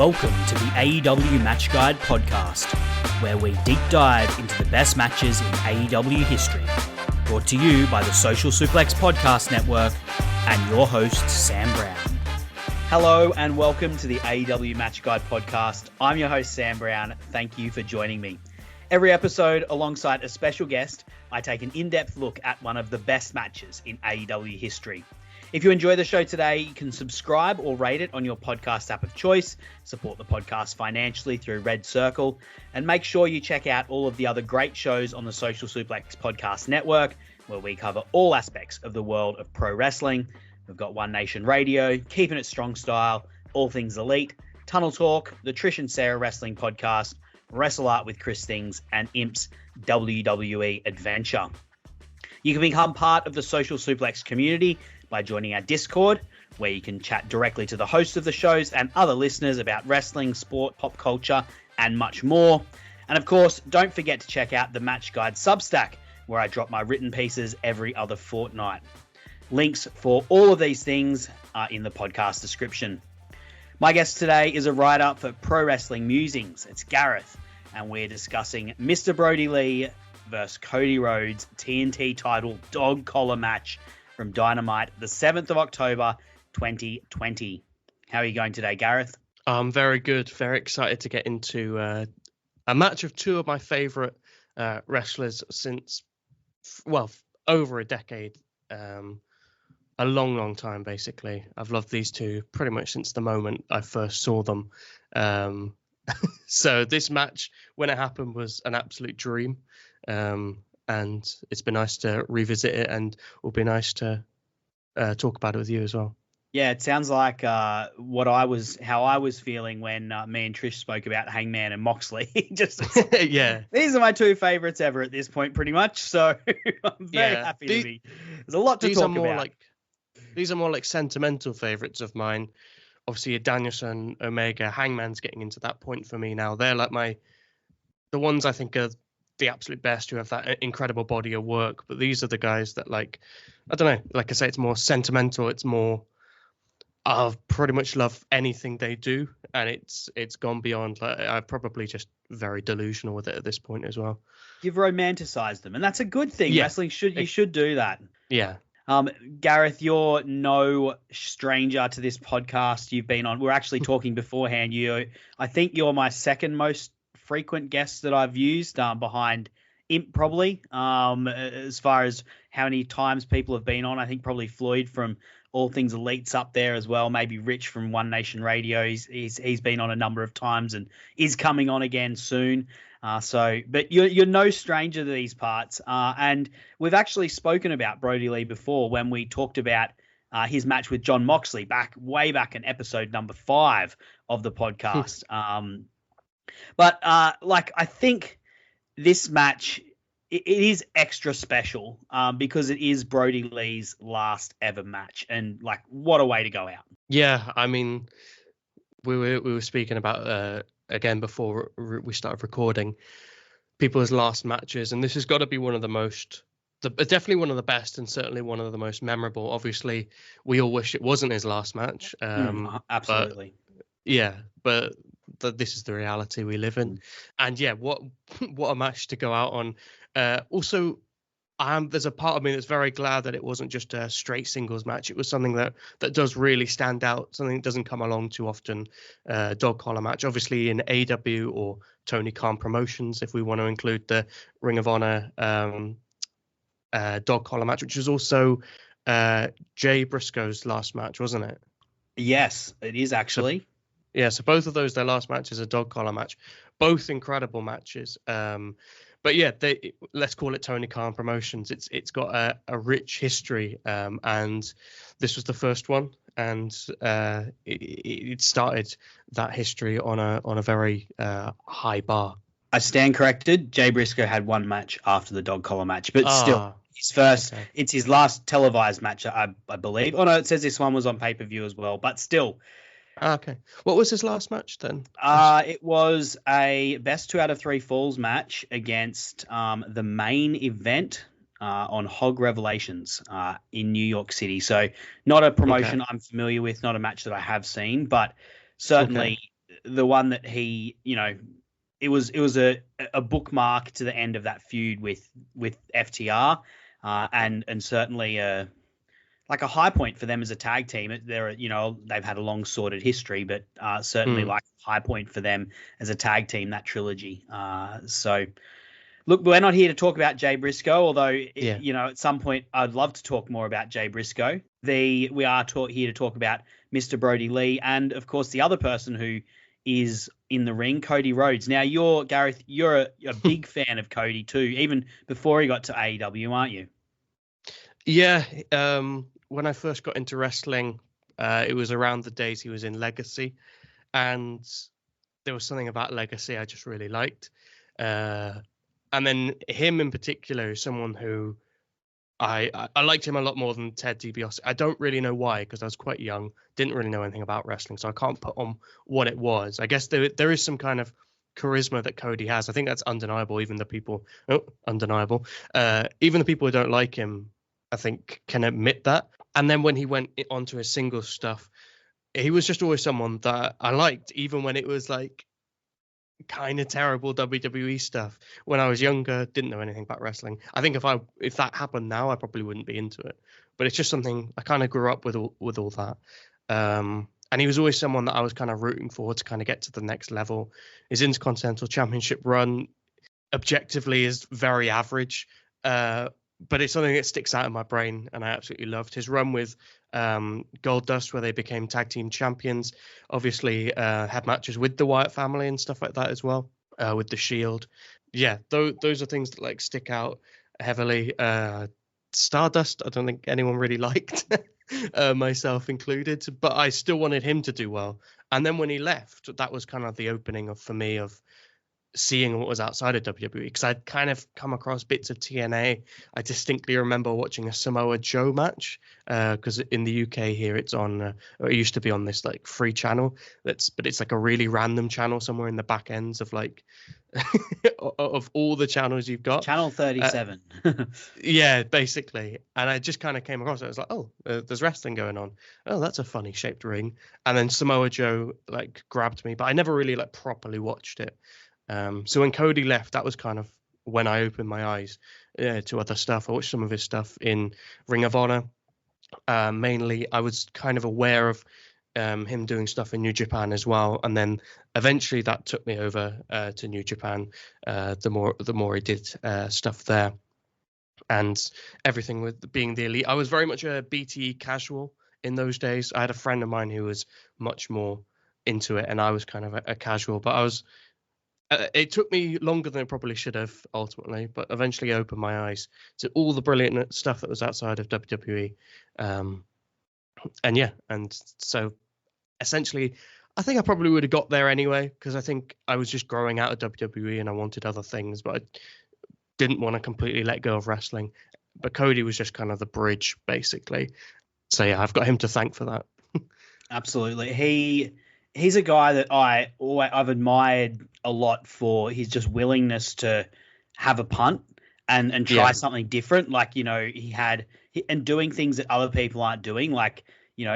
Welcome to the AEW Match Guide podcast, where we deep dive into the best matches in AEW history. Brought to you by the Social Suplex Podcast Network and your host, Sam Brown. Hello and welcome to the AEW Match Guide podcast. I'm your host, Sam Brown. Thank you for joining me. Every episode, alongside a special guest, I take an in-depth look at one of the best matches in AEW history. If you enjoy the show today, you can subscribe or rate it on your podcast app of choice, support the podcast financially through Red Circle, and make sure you check out all of the other great shows on the Social Suplex Podcast Network, where we cover all aspects of the world of pro wrestling. We've got One Nation Radio, Keeping It Strong Style, All Things Elite, Tunnel Talk, the Trish and Sarah Wrestling Podcast, Wrestle Art with Chris Things, and Imp's WWE Adventure. You can become part of the Social Suplex community by joining our Discord, where you can chat directly to the hosts of the shows and other listeners about wrestling, sport, pop culture, and much more. And of course, don't forget to check out the Match Guide Substack, where I drop my written pieces every other fortnight. Links for all of these things are in the podcast description. My guest today is a writer for Pro Wrestling Musings. It's Gareth, and we're discussing Mr. Brodie Lee versus Cody Rhodes TNT title dog collar match from Dynamite, the 7th of October, 2020. How are you going today, Gareth? I'm very good. Very excited to get into a match of two of my favorite wrestlers since, over a decade. A long time, basically. I've loved these two pretty much since the moment I first saw them. So this match, when it happened, was an absolute dream. And it's been nice to revisit it, and it'll be nice to talk about it with you as well. Yeah, it sounds like how I was feeling when me and Trish spoke about Hangman and Moxley. Yeah, these are my two favorites ever at this point, pretty much. So I'm very happy to be. There's a lot to talk about. These are more like sentimental favorites of mine. Obviously, Danielson, Omega, Hangman's getting into that point for me now. They're like the ones I think are the absolute best, who have that incredible body of work. But these are the guys that, like, I don't know, like I say, it's more sentimental. It's more, I pretty much love anything they do, and it's gone beyond. Like, I'm probably just very delusional with it at this point as well. You've romanticized them, and that's a good thing. Yeah. Wrestling you should do that. Yeah. Gareth, you're no stranger to this podcast. You've been on. We're actually talking beforehand. I think you're my second most frequent guest that I've used, behind Imp probably, as far as how many times people have been on. I think probably Floyd from All Things Elite's up there as well, maybe Rich from One Nation Radio. He's been on a number of times and is coming on again soon. But you're no stranger to these parts, and we've actually spoken about Brodie Lee before when we talked about his match with Jon Moxley way back in episode number 5 of the podcast. But I think this match, it is extra special because it is Brodie Lee's last ever match, and what a way to go out. Yeah, I mean, we were speaking about again before we started recording people's last matches, and this has got to be one of the most, definitely one of the best, and certainly one of the most memorable. Obviously, we all wish it wasn't his last match. Absolutely. But this is the reality we live in, and what a match to go out on. Also, there's a part of me that's very glad that it wasn't just a straight singles match. It was something that does really stand out, something that doesn't come along too often. Dog collar match, obviously in AEW or Tony Khan Promotions, if we want to include the Ring of Honor dog collar match, which was also Jay Briscoe's last match, wasn't it? Yes, it is actually. So both of those, their last match is a dog collar match. Both incredible matches. But yeah, let's call it Tony Khan Promotions. It's got a rich history, and this was the first one, and it started that history on a very high bar. I stand corrected. Jay Briscoe had one match after the dog collar match, but still his first. Okay. It's his last televised match, I believe. Oh no, it says this one was on pay-per-view as well, but still. Okay. What was his last match then? It was a best 2 out of 3 falls match against the main event on Hog Revelations in New York City. So not a promotion I'm familiar with, not a match that I have seen, but certainly the one that he, it was a bookmark to the end of that feud with FTR, and certainly like a high point for them as a tag team. They've had a long sordid history, but certainly like a high point for them as a tag team, that trilogy. So look, we're not here to talk about Jay Briscoe, although, at some point I'd love to talk more about Jay Briscoe. We are here to talk about Mr. Brodie Lee and, of course, the other person who is in the ring, Cody Rhodes. Now, Gareth, you're a big fan of Cody too, even before he got to AEW, aren't you? Yeah. When I first got into wrestling, it was around the days he was in Legacy, and there was something about Legacy I just really liked. And then him in particular is someone who I liked him a lot more than Ted DiBiase. I don't really know why, because I was quite young, didn't really know anything about wrestling, so I can't put on what it was. I guess there is some kind of charisma that Cody has. I think that's undeniable. Even the people who don't like him, I think, can admit that. And then when he went onto his singles stuff, he was just always someone that I liked, even when it was like kind of terrible WWE stuff. When I was younger, didn't know anything about wrestling. I think if that happened now, I probably wouldn't be into it. But it's just something I kind of grew up with all that. And he was always someone that I was kind of rooting for to kind of get to the next level. His Intercontinental Championship run objectively is very average. But it's something that sticks out in my brain, and I absolutely loved his run with Goldust, where they became tag team champions. Obviously, had matches with the Wyatt family and stuff like that as well, with the Shield. Yeah, those are things that like stick out heavily. Stardust, I don't think anyone really liked, myself included, but I still wanted him to do well. And then when he left, that was kind of the opening for me of seeing what was outside of WWE, because I'd kind of come across bits of TNA. I distinctly remember watching a Samoa Joe match, because in the UK here it's on, or it used to be on this like free channel. But it's like a really random channel somewhere in the back ends of like of all the channels you've got. Channel 37. Yeah, basically. And I just kind of came across it. I was like, oh, there's wrestling going on. Oh, that's a funny shaped ring. And then Samoa Joe like grabbed me, but I never really like properly watched it. So when Cody left, that was kind of when I opened my eyes to other stuff. I watched some of his stuff in Ring of Honor. Mainly, I was kind of aware of him doing stuff in New Japan as well. And then eventually that took me over to New Japan, the more he did stuff there. And everything with being the Elite. I was very much a BTE casual in those days. I had a friend of mine who was much more into it, and I was kind of a casual. But it took me longer than it probably should have ultimately, but eventually opened my eyes to all the brilliant stuff that was outside of WWE. And so essentially, I think I probably would have got there anyway, because I think I was just growing out of WWE and I wanted other things, but I didn't want to completely let go of wrestling. But Cody was just kind of the bridge, basically. So yeah, I've got him to thank for that. Absolutely. He's a guy that I've admired a lot for his just willingness to have a punt and try something different. Like, and doing things that other people aren't doing, like,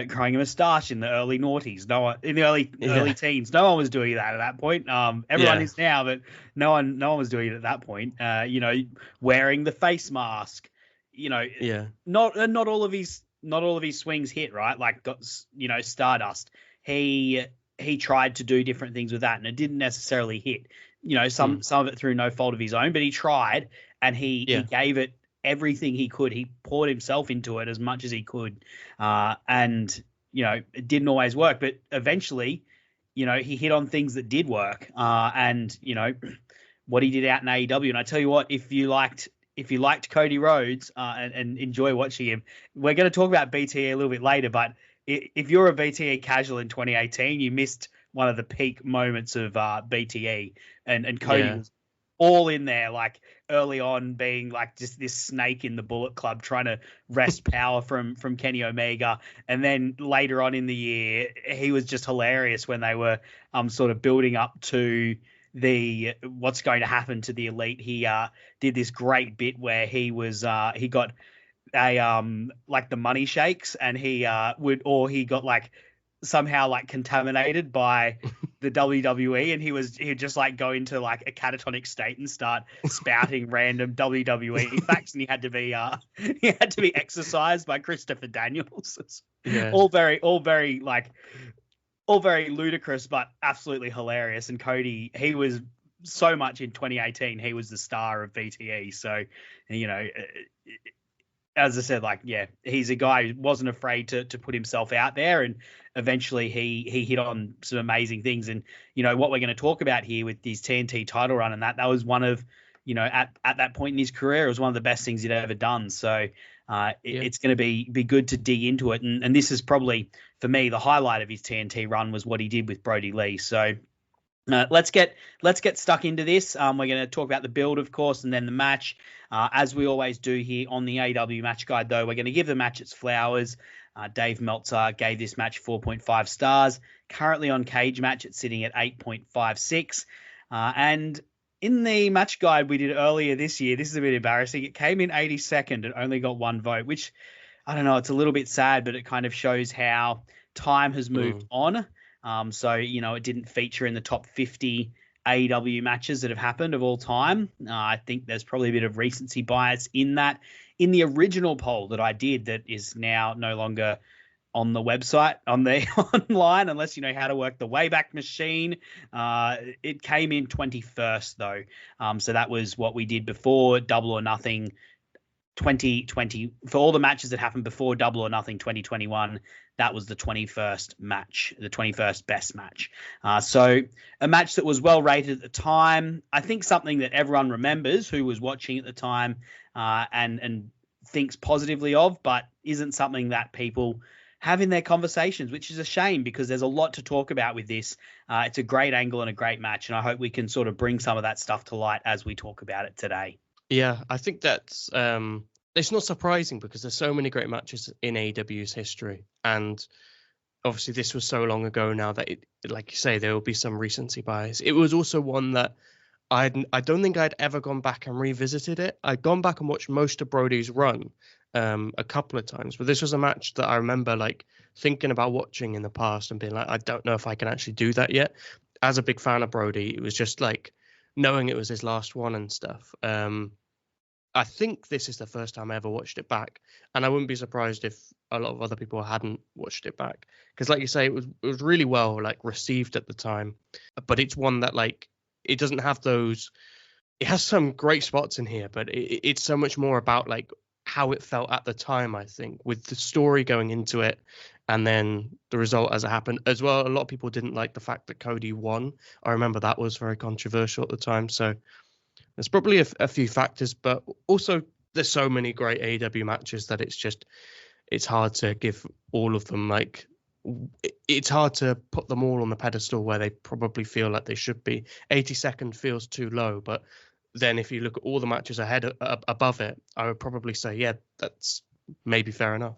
growing a moustache in the early noughties. In the early teens, no one was doing that at that point. Everyone is now, but no one was doing it at that point. Wearing the face mask, not all of his swings hit, right? Like, Stardust. He tried to do different things with that, and it didn't necessarily hit. Some of it through no fault of his own, but he tried, and he gave it everything he could. He poured himself into it as much as he could, and it didn't always work, but eventually, he hit on things that did work, and what he did out in AEW. And I tell you what, if you liked Cody Rhodes and enjoy watching him, we're going to talk about BTE a little bit later, but if you're a BTE casual in 2018, you missed one of the peak moments of BTE, and Cody was all in there, like early on being like just this snake in the Bullet Club trying to wrest power from Kenny Omega. And then later on in the year, he was just hilarious when they were sort of building up to what's going to happen to the Elite. He did this great bit where he got a like the money shakes, and he got like somehow like contaminated by the WWE, and he'd just like go into like a catatonic state and start spouting random WWE facts, and he had to be exercised by Christopher Daniels. Yeah. all very ludicrous, but absolutely hilarious. And Cody, he was so much in 2018, he was the star of BTE. So, you know, as I said, like, yeah, he's a guy who wasn't afraid to put himself out there, and eventually he hit on some amazing things. And, you know, what we're going to talk about here with his TNT title run, and that was one of, you know, at that point in his career, it was one of the best things he'd ever done. So it's going to be good to dig into it. And this is probably, for me, the highlight of his TNT run was what he did with Brodie Lee. So let's get stuck into this. We're going to talk about the build, of course, and then the match. As we always do here on the AEW Match Guide, though, we're going to give the match its flowers. Dave Meltzer gave this match 4.5 stars. Currently on Cage Match, it's sitting at 8.56. And in the match guide we did earlier this year, this is a bit embarrassing. It came in 82nd and only got one vote, which, I don't know, it's a little bit sad, but it kind of shows how time has moved on. So, you know, it didn't feature in the top 50 AEW matches that have happened of all time. I think there's probably a bit of recency bias in that. In the original poll that I did, that is now no longer on the website, on the online, unless you know how to work the Wayback Machine, it came in 21st though. So that was what we did before Double or Nothing 2020, for all the matches that happened before Double or Nothing 2021. That was the 21st match, the 21st best match. So a match that was well rated at the time. I think something that everyone remembers who was watching at the time and thinks positively of, but isn't something that people have in their conversations, which is a shame because there's a lot to talk about with this. It's a great angle and a great match, and I hope we can sort of bring some of that stuff to light as we talk about it today. Yeah, I think that's it's not surprising because there's so many great matches in AEW's history, and obviously this was so long ago now that it, like you say, there will be some recency bias. It was also one that I don't think I'd ever gone back and revisited it. I'd gone back and watched most of Brodie's run a couple of times, but this was a match that I remember like thinking about watching in the past and being like, I don't know if I can actually do that yet. As a big fan of Brodie, it was just like knowing it was his last one and stuff. I think this is the first time I ever watched it back, and I wouldn't be surprised if a lot of other people hadn't watched it back, because like you say, it was really well like received at the time, but it's one that like it doesn't have those. It has some great spots in here, but it's so much more about like how it felt at the time, I think, with the story going into it and then the result as it happened as well. A lot of people didn't like the fact that Cody won. I remember that was very controversial at the time. So there's probably a few factors, but also there's so many great AEW matches that it's hard to give all of them, like, it's hard to put them all on the pedestal where they probably feel like they should be. 82nd feels too low, but then if you look at all the matches ahead above it, I would probably say, yeah, that's maybe fair enough.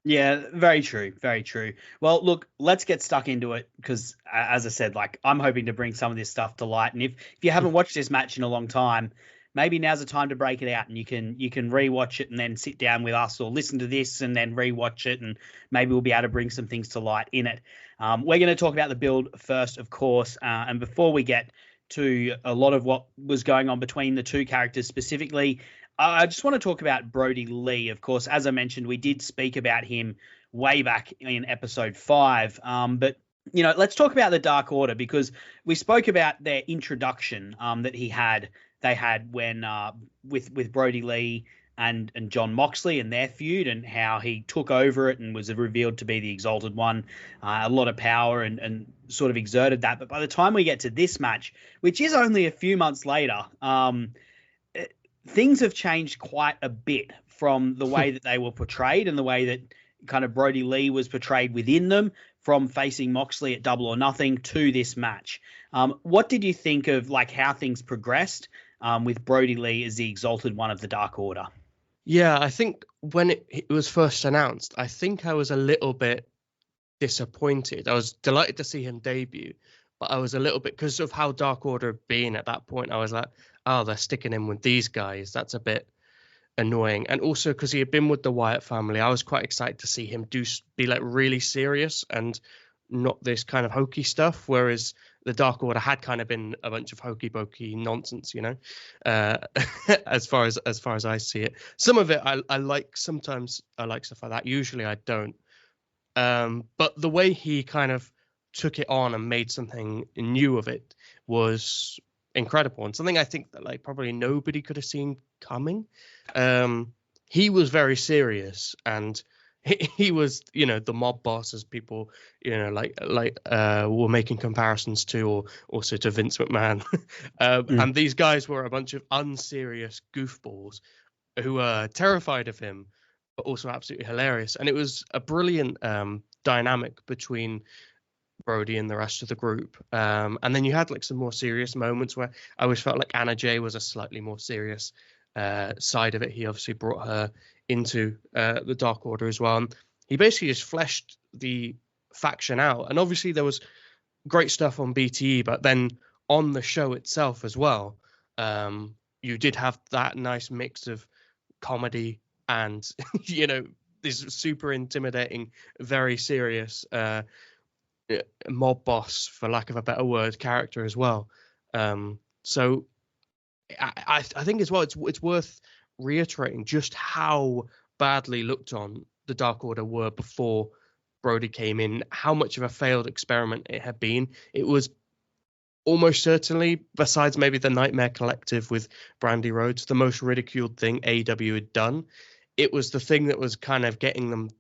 Yeah, very true. Very true. Well, look, let's get stuck into it because, as I said, like I'm hoping to bring some of this stuff to light. And if you haven't watched this match in a long time, maybe now's the time to break it out and you can rewatch it and then sit down with us or listen to this and then rewatch it. And maybe we'll be able to bring some things to light in it. We're going to talk about the build first, of course. And before we get to a lot of what was going on between the two characters specifically, I just want to talk about Brodie Lee. Of course, as I mentioned, we did speak about him way back in episode 5. But, you know, let's talk about the Dark Order because we spoke about their introduction that they had when with Brodie Lee and Jon Moxley and their feud and how he took over it and was revealed to be the Exalted One. A lot of power and sort of exerted that. But by the time we get to this match, which is only a few months later, things have changed quite a bit from the way that they were portrayed and the way that kind of Brodie Lee was portrayed within them, from facing Moxley at Double or Nothing to this match. What did you think of like how things progressed with Brodie Lee as the Exalted One of the Dark Order? Yeah, I think when it was first announced, I think I was a little bit disappointed. I was delighted to see him debut, but I was a little bit, because of how Dark Order had been at that point, I was like, oh, they're sticking him with these guys. That's a bit annoying. And also because he had been with the Wyatt family, I was quite excited to see him be like really serious and not this kind of hokey stuff. Whereas the Dark Order had kind of been a bunch of hokey pokey nonsense, as far as I see it. Some of it I like. Sometimes I like stuff like that. Usually I don't. But the way he kind of took it on and made something new of it was incredible, and something I think that like probably nobody could have seen coming. He was very serious, and he was, the mob boss, as people, were making comparisons to, or also to Vince McMahon. And these guys were a bunch of unserious goofballs who were terrified of him, but also absolutely hilarious. And it was a brilliant dynamic between Brodie and the rest of the group. And then you had like some more serious moments where I always felt like Anna Jay was a slightly more serious side of it. He obviously brought her into the Dark Order as well. And he basically just fleshed the faction out. And obviously there was great stuff on BTE, but then on the show itself as well, you did have that nice mix of comedy and, this super intimidating, very serious mob boss, for lack of a better word, character as well. So I think as well, it's worth reiterating just how badly looked on the Dark Order were before Brodie came in, how much of a failed experiment it had been. It was almost certainly, besides maybe the Nightmare Collective with Brodie Rhodes, the most ridiculed thing AEW had done. It was the thing that was kind of getting them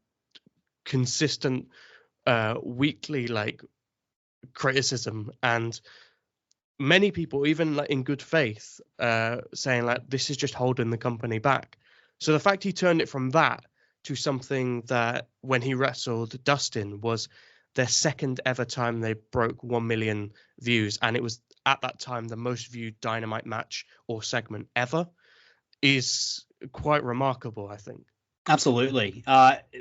consistent weekly like criticism, and many people, even like in good faith, saying like this is just holding the company back. So the fact he turned it from that to something that, when he wrestled Dustin, was their second ever time they broke 1 million views, and it was at that time the most viewed Dynamite match or segment ever, is quite remarkable, I think. Absolutely.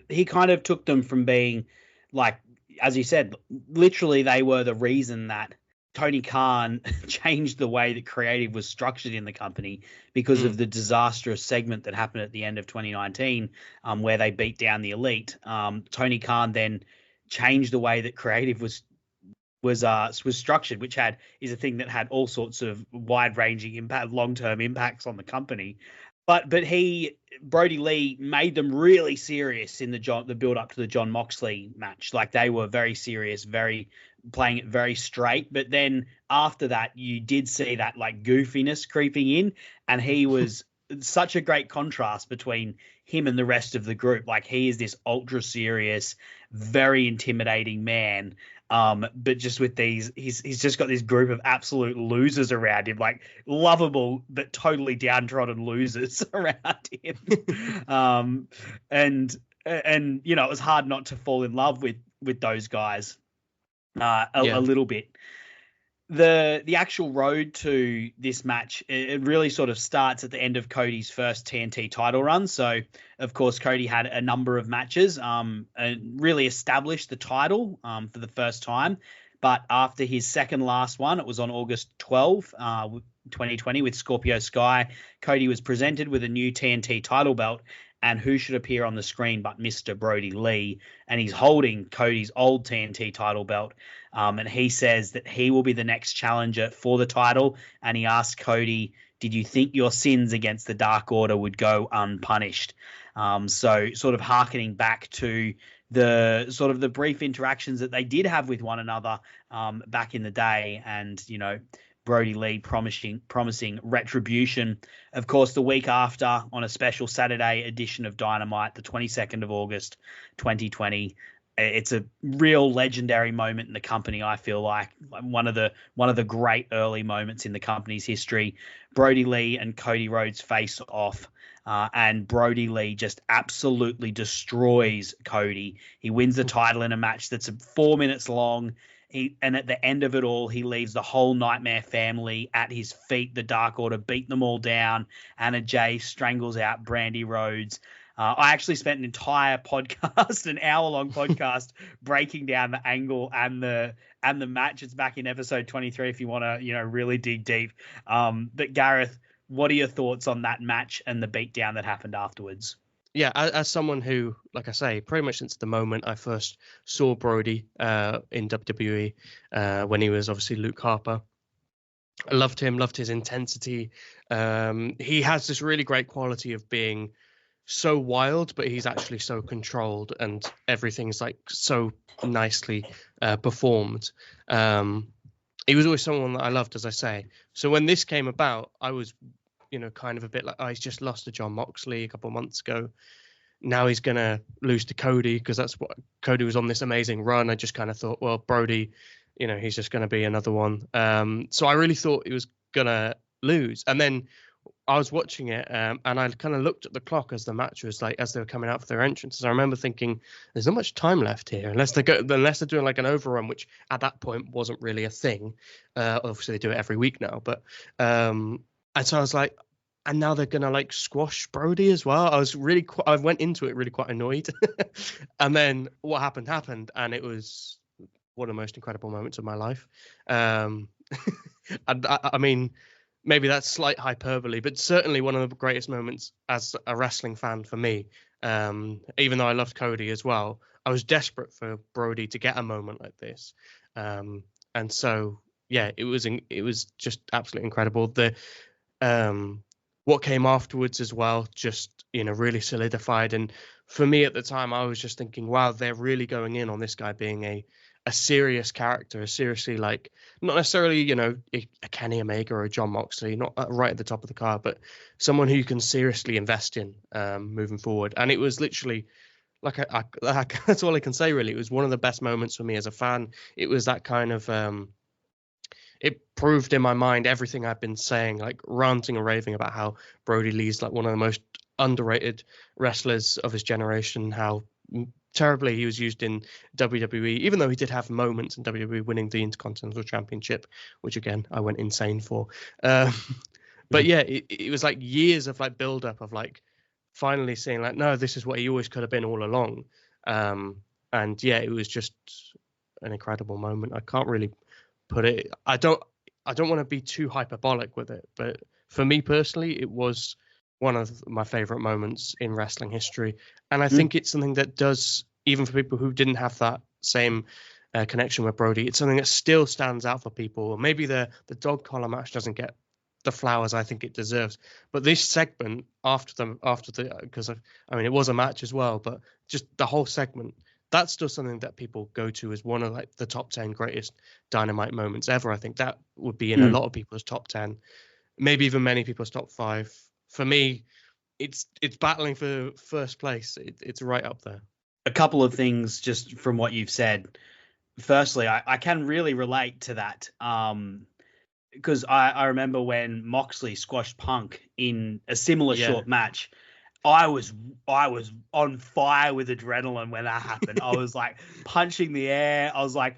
He kind of took them from being, like, as you said, literally they were the reason that Tony Khan changed the way that creative was structured in the company because of the disastrous segment that happened at the end of 2019, where they beat down the Elite. Tony Khan then changed the way that creative was structured, which is a thing that had all sorts of wide-ranging impact, long-term impacts on the company. But Brodie Lee made them really serious in the build up to the Jon Moxley match. Like, they were very serious, playing it very straight. But then after that, you did see that like goofiness creeping in, and he was such a great contrast between him and the rest of the group. Like, he is this ultra serious, very intimidating man. But just with these, he's just got this group of absolute losers around him, like lovable but totally downtrodden losers around him. And it was hard not to fall in love with those guys a little bit. The actual road to this match, it really sort of starts at the end of Cody's first TNT title run. So, of course, Cody had a number of matches and really established the title for the first time. But after his second last one, it was on August 12, 2020 with Scorpio Sky, Cody was presented with a new TNT title belt. And who should appear on the screen but Mr. Brodie Lee? And he's holding Cody's old TNT title belt. And he says that he will be the next challenger for the title. And he asked Cody, did you think your sins against the Dark Order would go unpunished? So sort of hearkening back to the brief interactions that they did have with one another back in the day. And, Brodie Lee promising retribution. Of course, the week after, on a special Saturday edition of Dynamite, the 22nd of August, 2020, it's a real legendary moment in the company. I feel like one of the great early moments in the company's history. Brodie Lee and Cody Rhodes face off, and Brodie Lee just absolutely destroys Cody. He wins the title in a match that's 4 minutes long. And at the end of it all, he leaves the whole Nightmare family at his feet. The Dark Order beat them all down. Anna Jay strangles out Brodie Rhodes. I actually spent an entire podcast, an hour-long podcast, breaking down the angle and the match. It's back in episode 23 if you want to, really dig deep. But Gareth, what are your thoughts on that match and the beatdown that happened afterwards? Yeah, as someone who, like I say, pretty much since the moment I first saw Brodie in WWE, when he was obviously Luke Harper, I loved him, loved his intensity. He has this really great quality of being so wild, but he's actually so controlled, and everything's like so nicely performed. He was always someone that I loved, as I say. So when this came about, I was, kind of a bit like, oh, he's just lost to Jon Moxley a couple of months ago. Now he's going to lose to Cody, because that's what Cody was on this amazing run. I just kind of thought, well, Brodie, he's just going to be another one. So I really thought he was going to lose. And then I was watching it, and I kind of looked at the clock as the match was like, as they were coming out for their entrances. I remember thinking, there's not much time left here, unless they're doing like an overrun, which at that point wasn't really a thing. Obviously they do it every week now, but and so I was like, and now they're gonna like squash Brodie as well. I went into it really quite annoyed, and then what happened, and it was one of the most incredible moments of my life. And I mean, maybe that's slight hyperbole, but certainly one of the greatest moments as a wrestling fan for me. Even though I loved Cody as well, I was desperate for Brodie to get a moment like this. And so, yeah, it was just absolutely incredible. What came afterwards as well, just, really solidified. And for me at the time, I was just thinking, wow, they're really going in on this guy being a serious character, seriously, like, not necessarily, a Kenny Omega or a Jon Moxley, not right at the top of the card, but someone who you can seriously invest in moving forward. And it was literally like, that's all I can say, really. It was one of the best moments for me as a fan. It was that kind of, it proved in my mind everything I've been saying, like ranting and raving about how Brodie Lee's like one of the most underrated wrestlers of his generation, how terribly he was used in WWE, even though he did have moments in WWE, winning the Intercontinental Championship, which again I went insane for. But yeah, it was like years of like build up of like finally seeing like, no, this is what he always could have been all along. And yeah, it was just an incredible moment. I can't really put it. I don't want to be too hyperbolic with it, but for me personally, it was one of my favorite moments in wrestling history. And I think it's something that does, even for people who didn't have that same connection with Brodie, it's something that still stands out for people. Maybe the dog collar match doesn't get the flowers I think it deserves, but this segment after the because I mean, it was a match as well, but just the whole segment, that's still something that people go to as one of like the top 10 greatest Dynamite moments ever. I think that would be in a lot of people's top 10, maybe even many people's top 5. For me, it's battling for first place. It's right up there. A couple of things just from what you've said. Firstly, I can really relate to that because I remember when Moxley squashed Punk in a similar short match. I was on fire with adrenaline when that happened. I was like punching the air. I was like,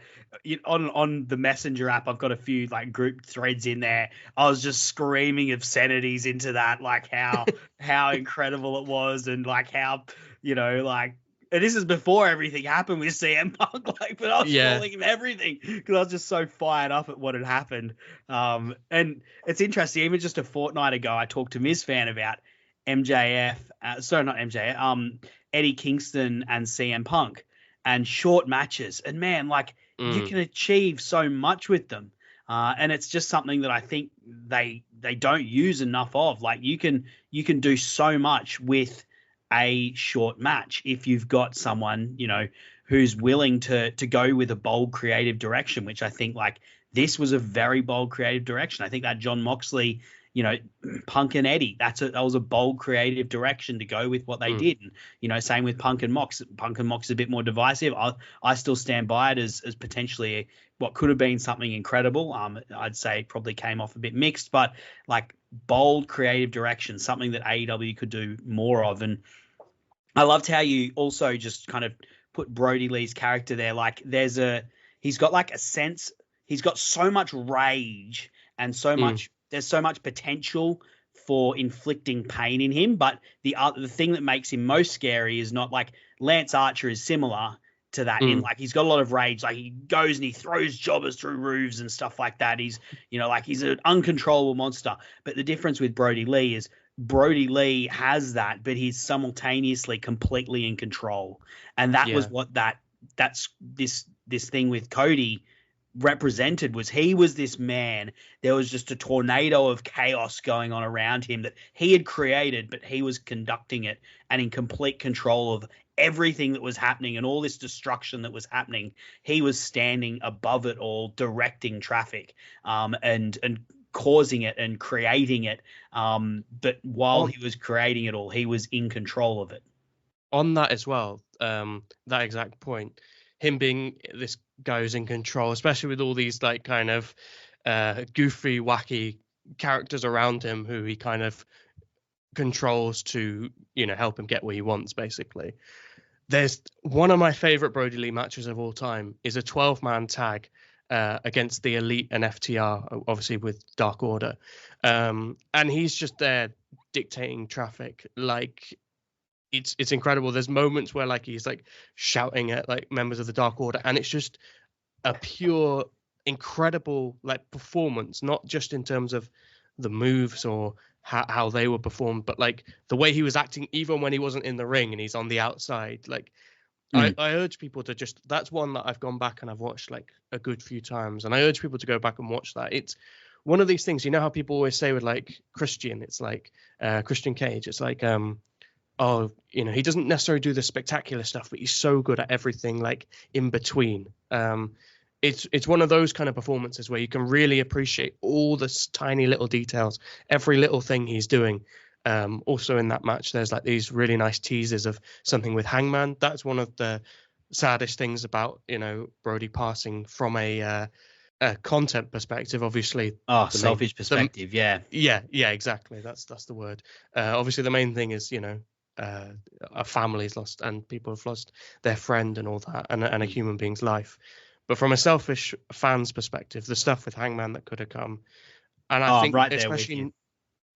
on the Messenger app, I've got a few like group threads in there. I was just screaming obscenities into that, like how incredible it was, and like how, like, and this is before everything happened with CM Punk, like, but I was calling him everything because I was just so fired up at what had happened. And it's interesting, even just a fortnight ago, I talked to Ms. Fan about MJF, not MJF, Eddie Kingston and CM Punk, and short matches. And man, like, you can achieve so much with them. And it's just something that I think they don't use enough of. Like, you can do so much with a short match if you've got someone, who's willing to go with a bold creative direction, which I think, like, this was a very bold creative direction. I think that Jon Moxley, Punk and Eddie, that was a bold creative direction to go with what they did. And, same with Punk and Mox. Punk and Mox is a bit more divisive. I still stand by it as potentially what could have been something incredible. I'd say it probably came off a bit mixed, but like bold creative direction, something that AEW could do more of. And I loved how you also just kind of put Brodie Lee's character there. Like, he's got like a sense, he's got so much rage and so much, there's so much potential for inflicting pain in him. But the thing that makes him most scary is not like Lance Archer is similar, to that. In like, he's got a lot of rage. Like, he goes and he throws jobbers through roofs and stuff like that. He's, like, he's an uncontrollable monster. But the difference with Brodie Lee is Brodie Lee has that, but he's simultaneously completely in control. And that was what that's this thing with Cody represented. Was he was this man. There was just a tornado of chaos going on around him that he had created, but he was conducting it and in complete control of everything that was happening, and all this destruction that was happening. He was standing above it all, directing traffic, and causing it and creating it. But while he was creating it all, he was in control of it. On that as well, that exact point, him being this guy who's in control, especially with all these like kind of goofy, wacky characters around him who he kind of controls to, help him get where he wants, basically. There's one of my favorite Brodie Lee matches of all time is a 12-man tag against the Elite and FTR, obviously with Dark Order. And he's just there dictating traffic. Like, it's incredible. There's moments where like he's like shouting at like members of the Dark Order, and it's just a pure incredible like performance, not just in terms of the moves or how they were performed, but like the way he was acting even when he wasn't in the ring and he's on the outside. Like I urge people to just, that's one that I've gone back and I've watched like a good few times, and I urge people to go back and watch that. It's one of these things, how people always say with like Christian, it's like Christian Cage, it's like he doesn't necessarily do the spectacular stuff, but he's so good at everything like in between. It's one of those kind of performances where you can really appreciate all the tiny little details, every little thing he's doing. Also in that match, there's like these really nice teasers of something with Hangman. That's one of the saddest things about, Brodie passing from a content perspective, obviously. Selfish perspective. Yeah, exactly. That's the word. Obviously the main thing is, a family's lost and people have lost their friend and all that, and a human being's life. But from a selfish fan's perspective, the stuff with Hangman that could have come, and I think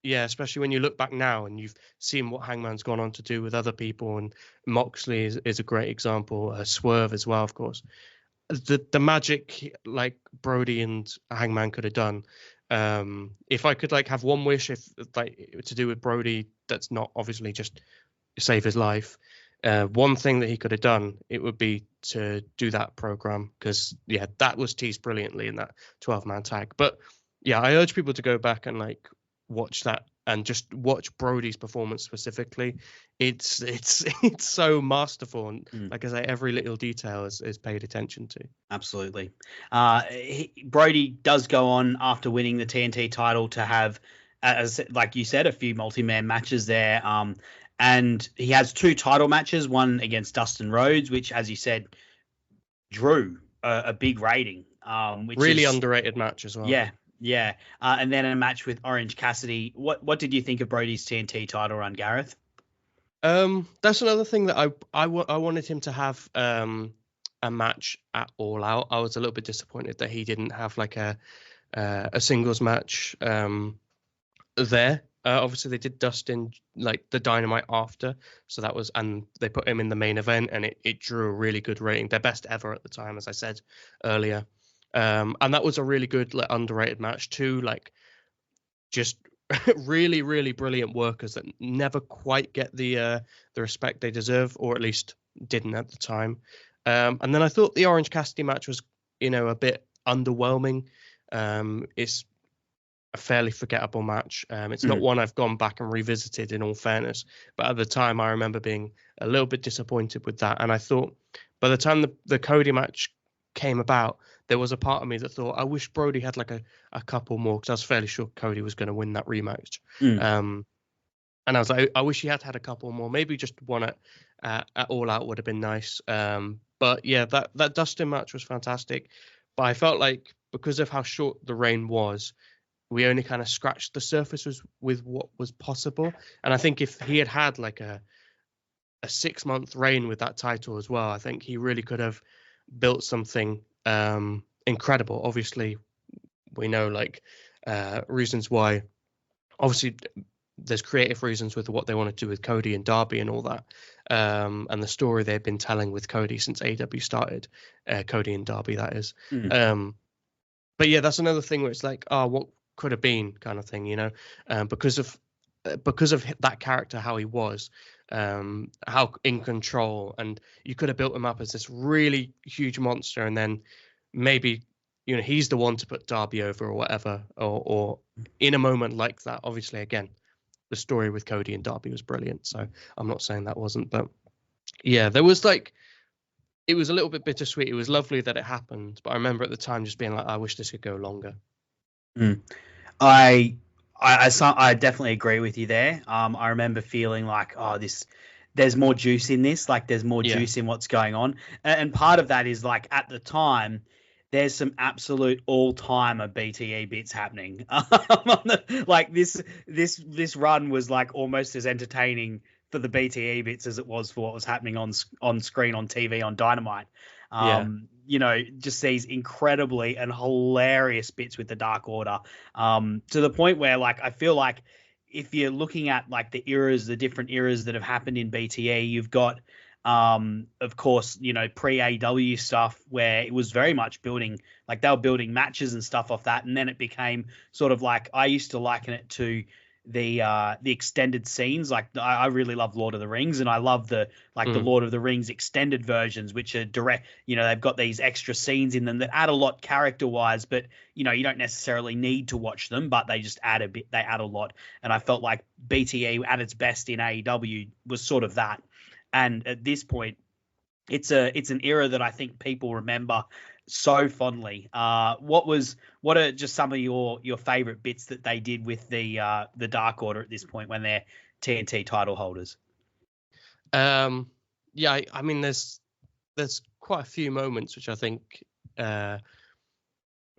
especially when you look back now and you've seen what Hangman's gone on to do with other people, and Moxley is a great example, Swerve as well, of course. The magic like Brodie and Hangman could have done. If I could like have one wish, if like to do with Brodie, that's not obviously just save his life. One thing that he could have done, it would be to do that program, because that was teased brilliantly in that 12-man tag. But I urge people to go back and like watch that and just watch Brodie's performance specifically. It's so masterful, and like I say, every little detail is paid attention to. Absolutely. Brodie does go on after winning the TNT title to have, as like you said, a few multi-man matches there. And he has 2 title matches, one against Dustin Rhodes, which, as you said, drew a big rating. Which really underrated match as well. Yeah. And then a match with Orange Cassidy. What did you think of Brodie's TNT title run, Gareth? That's another thing that I wanted him to have a match at All Out. I was a little bit disappointed that he didn't have like a singles match there. Obviously, they did Dustin like the Dynamite after, so that was, and they put him in the main event, and it drew a really good rating, their best ever at the time, as I said earlier. And that was a really good like underrated match too, like just really, really brilliant workers that never quite get the respect they deserve, or at least didn't at the time. And then I thought the Orange Cassidy match was, a bit underwhelming. It's a fairly forgettable match. It's not one I've gone back and revisited, in all fairness, but at the time I remember being a little bit disappointed with that. And I thought by the time the Cody match came about, there was a part of me that thought I wish Brodie had like a couple more, because I was fairly sure Cody was going to win that rematch. And I was like, I wish he had a couple more, maybe just one at All Out would have been nice. But that Dustin match was fantastic, but I felt like because of how short the reign was, we only kind of scratched the surface with what was possible. And I think if he had like a 6-month reign with that title as well, I think he really could have built something incredible. Obviously, we know like reasons why. Obviously, there's creative reasons with what they want to do with Cody and Darby and all that. and the story they've been telling with Cody since AEW started, Cody and Darby, that is. But yeah, that's another thing where it's like, oh, what could have been kind of thing, you know, because of that character, how he was, how in control, and you could have built him up as this really huge monster, and then maybe, you know, he's the one to put Darby over or whatever, or in a moment like that. Obviously, again, the story with Cody and Darby was brilliant, so I'm not saying that wasn't, but yeah, there was like, it was a little bit bittersweet. It was lovely that it happened, but I remember at the time just being like, I wish this could go longer. I definitely agree with you there. I remember feeling like, oh, there's more juice in this. Like, there's more juice in what's going on, and part of that is like at the time, there's some absolute all-timer BTE bits happening. Like this run was like almost as entertaining for the BTE bits as it was for what was happening on screen on TV on Dynamite. You know, just these incredibly and hilarious bits with the Dark Order, to the point where, like, I feel like if you're looking at like the different eras that have happened in BTE, you've got, of course, you know, pre-AEW stuff where it was very much building, like they were building matches and stuff off that, and then it became sort of like, I used to liken it to the extended scenes. Like, I really love Lord of the Rings, and I love the Lord of the Rings extended versions, which are direct, you know, they've got these extra scenes in them that add a lot character wise, but you know, you don't necessarily need to watch them, but they just add a bit, they add a lot. And I felt like BTE at its best in AEW was sort of that. And at this point, it's an era that I think people remember so fondly. What are just some of your favorite bits that they did with the Dark Order at this point when they're TNT title holders? I mean, there's quite a few moments which I think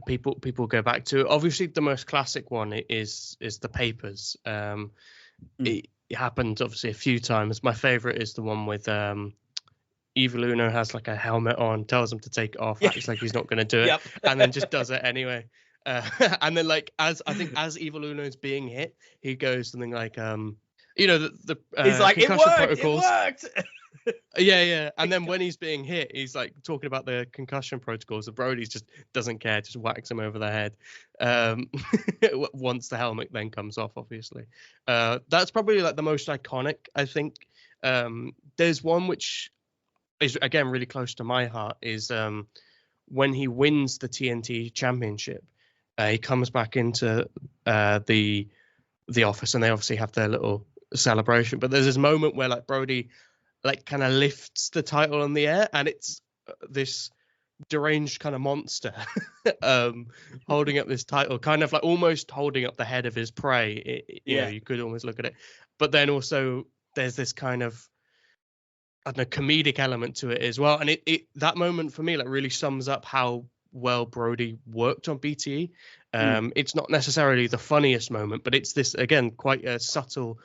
people go back to. Obviously, the most classic one is the papers. It happened obviously a few times. My favorite is the one with Evil Uno has like a helmet on, tells him to take it off, acts like he's not going to do it, and then just does it anyway. And then, like, as Evil Uno is being hit, he goes something like, you know, the he's like, concussion protocols. It worked. Yeah. And then when he's being hit, he's like talking about the concussion protocols. And Brodie just doesn't care, just whacks him over the head. Once the helmet then comes off, obviously. That's probably like the most iconic, I think. There's one which is, again, really close to my heart, is when he wins the TNT championship. He comes back into the office, and they obviously have their little celebration. But there's this moment where like Brodie like kind of lifts the title in the air, and it's this deranged kind of monster holding up this title, kind of like almost holding up the head of his prey. You know, you could almost look at it. But then also there's this kind of, I don't know, comedic element to it as well. And it that moment for me like really sums up how well Brodie worked on BTE. It's not necessarily the funniest moment, but it's this, again, quite a subtle,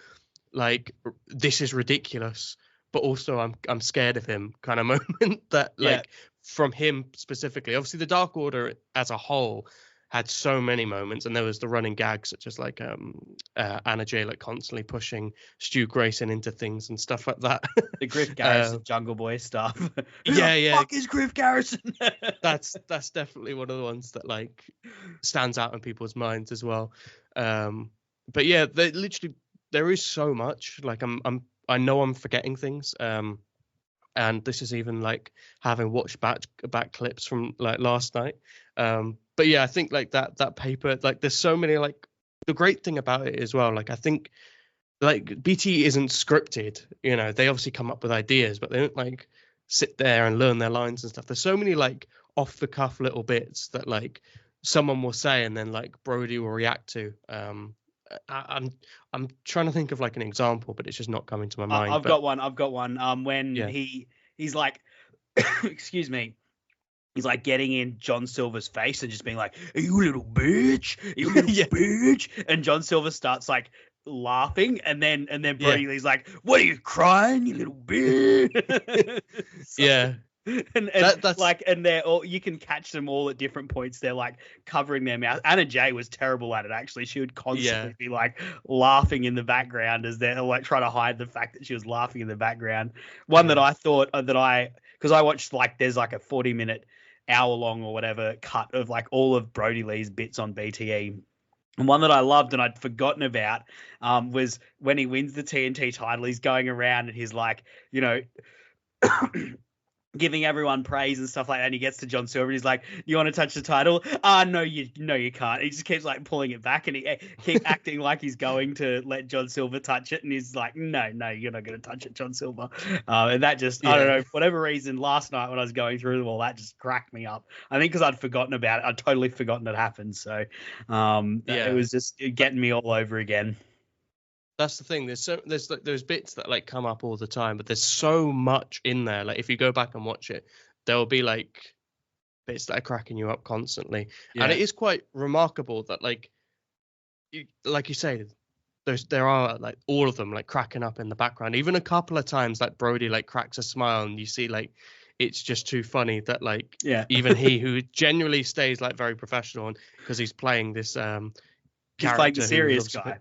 like, this is ridiculous, but also I'm scared of him kind of moment that, like, from him specifically. Obviously, the Dark Order as a whole had so many moments, and there was the running gags such as like Anna Jay like constantly pushing Stu Grayson into things and stuff like that. The Griff Garrison Jungle Boy stuff. Who the fuck is Griff Garrison? That's definitely one of the ones that like stands out in people's minds as well. But yeah, there is so much. Like I know I'm forgetting things. And this is even like having watched back clips from like last night. But yeah, I think like that paper, like there's so many, like the great thing about it as well, like I think like BT isn't scripted, you know, they obviously come up with ideas, but they don't like sit there and learn their lines and stuff. There's so many like off the cuff little bits that like someone will say and then like Brodie will react to. I'm trying to think of like an example, but it's just not coming to my mind. I've got one. When he's like, excuse me, he's like getting in John Silver's face and just being like, "You little bitch, you little bitch," and John Silver starts like laughing, and then Brodie Lee's like, "What are you crying, you little bitch?" and that's like, and they're all, you can catch them all at different points. They're like covering their mouth. Anna Jay was terrible at it, actually. She would constantly be like laughing in the background as they're like trying to hide the fact that she was laughing in the background. One that I thought because I watched, like, there's like a 40-minute, hour-long or whatever cut of like all of Brodie Lee's bits on BTE. And one that I loved and I'd forgotten about was when he wins the TNT title, he's going around and he's like, you know, giving everyone praise and stuff like that. And he gets to John Silver and he's like, "You want to touch the title?" No, you can't. He just keeps like pulling it back and he keeps acting like he's going to let John Silver touch it. And he's like, no, you're not going to touch it, John Silver. And that just, I don't know, for whatever reason, last night when I was going through them all, that just cracked me up. I think because I'd forgotten about it. I'd totally forgotten it happened. So it was just getting me all over again. That's the thing. There's like those bits that like come up all the time, but there's so much in there. Like if you go back and watch it, there will be like bits that are cracking you up constantly, and it is quite remarkable that like you say, there are like all of them like cracking up in the background. Even a couple of times, like Brodie like cracks a smile, and you see like it's just too funny that like even he who genuinely stays like very professional, and because he's playing this he's playing the serious guy.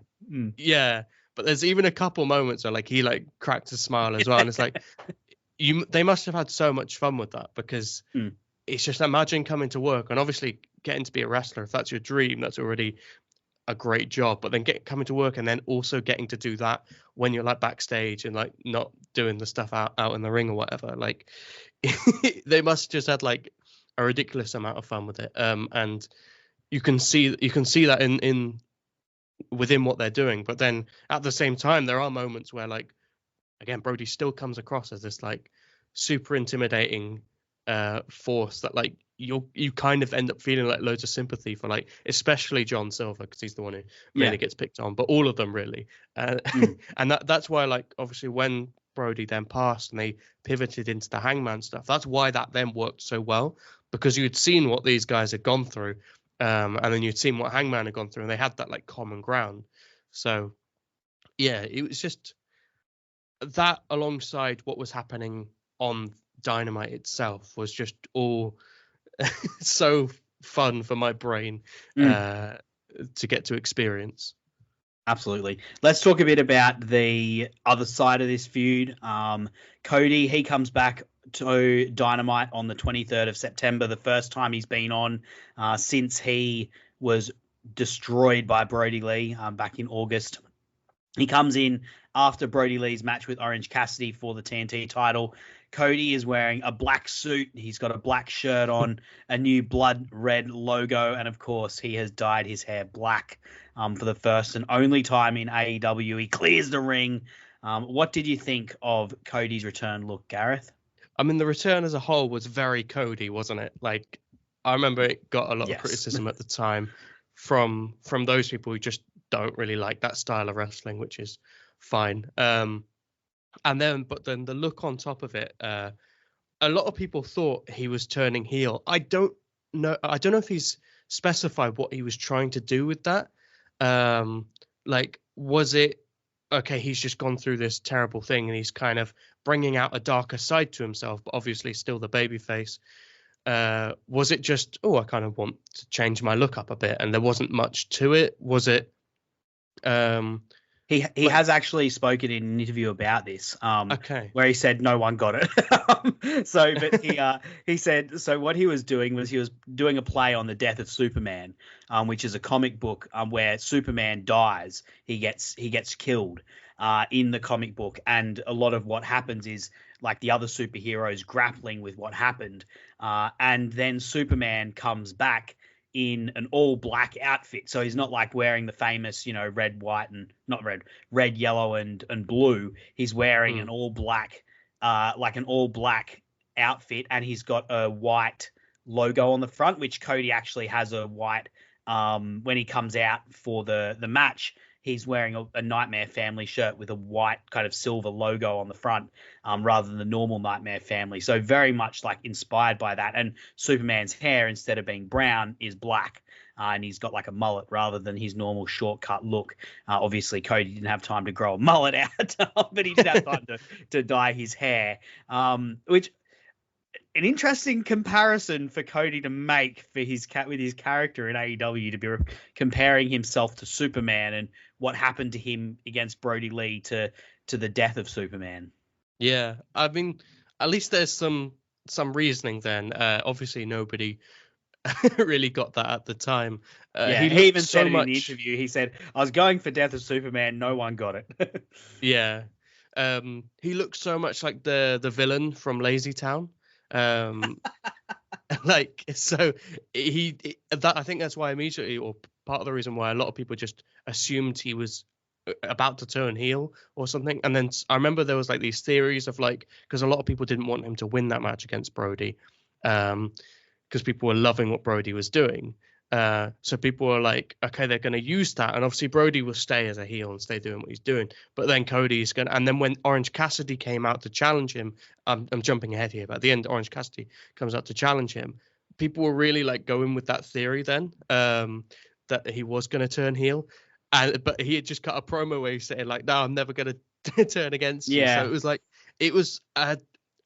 Yeah. But there's even a couple moments where like he like cracks a smile as well, and it's like they must have had so much fun with that, because it's just, imagine coming to work and obviously getting to be a wrestler. If that's your dream, that's already a great job. But then coming to work and then also getting to do that when you're like backstage and like not doing the stuff out in the ring or whatever. Like they must just had like a ridiculous amount of fun with it. And you can see that in within what they're doing. But then at the same time, there are moments where like, again, Brodie still comes across as this like super intimidating force that like you kind of end up feeling like loads of sympathy for, like especially John Silver, because he's the one who mainly gets picked on, but all of them really. And that's why, like, obviously when Brodie then passed and they pivoted into the Hangman stuff, that's why that then worked so well, because you'd seen what these guys had gone through. And then you'd seen what Hangman had gone through, and they had that like common ground. So yeah, it was just that, alongside what was happening on Dynamite itself, was just all so fun for my brain to get to experience. Absolutely. Let's talk a bit about the other side of this feud. Cody, he comes back to Dynamite on the 23rd of September, the first time he's been on since he was destroyed by Brodie Lee back in August. He comes in after Brodie Lee's match with Orange Cassidy for the TNT title. Cody is wearing a black suit. He's got a black shirt on, a new blood red logo, and of course he has dyed his hair black for the first and only time in AEW. He clears the ring. What did you think of Cody's return look, Gareth? I mean, the return as a whole was very Cody, wasn't it? Like, I remember it got a lot of criticism at the time from those people who just don't really like that style of wrestling, which is fine. But then the look on top of it, a lot of people thought he was turning heel. I don't know if he's specified what he was trying to do with that. Like, was it, okay, he's just gone through this terrible thing and he's kind of bringing out a darker side to himself, but obviously still the babyface? Was it just, I kind of want to change my look up a bit, and there wasn't much to it? Was it? He has actually spoken in an interview about this, where he said no one got it. He said, so what he was doing was he was doing a play on the death of Superman, which is a comic book where Superman dies. He gets killed in the comic book, and a lot of what happens is like the other superheroes grappling with what happened, and then Superman comes back in an all black outfit. So he's not like wearing the famous, red, white, and not red, yellow, and blue. He's wearing an all black, like an all black outfit, and he's got a white logo on the front, which Cody actually has a white, when he comes out for the match, he's wearing a Nightmare Family shirt with a white kind of silver logo on the front, rather than the normal Nightmare Family. So very much like inspired by that. And Superman's hair, instead of being brown, is black. And he's got like a mullet rather than his normal shortcut look. Obviously, Cody didn't have time to grow a mullet out, but he did have time to dye his hair, which an interesting comparison for Cody to make for his with his character in AEW, to be comparing himself to Superman and what happened to him against Brodie Lee to the death of Superman. Yeah, I mean, at least there's some reasoning then. Obviously, nobody really got that at the time. He even said it in the interview. He said, "I was going for Death of Superman. No one got it." Yeah, he looked so much like the villain from Lazy Town. Like, so I think that's why immediately, or part of the reason why a lot of people just assumed he was about to turn heel or something. And then I remember there was like these theories of like, because a lot of people didn't want him to win that match against Brodie, because people were loving what Brodie was doing. So people were like, okay, they're going to use that, and obviously Brodie will stay as a heel and stay doing what he's doing. But then Cody's going to, and then when Orange Cassidy came out to challenge him, I'm jumping ahead here, but at the end, Orange Cassidy comes out to challenge him. People were really like going with that theory then, that he was going to turn heel, but he had just cut a promo where he said like, no, I'm never going to turn against you. So it was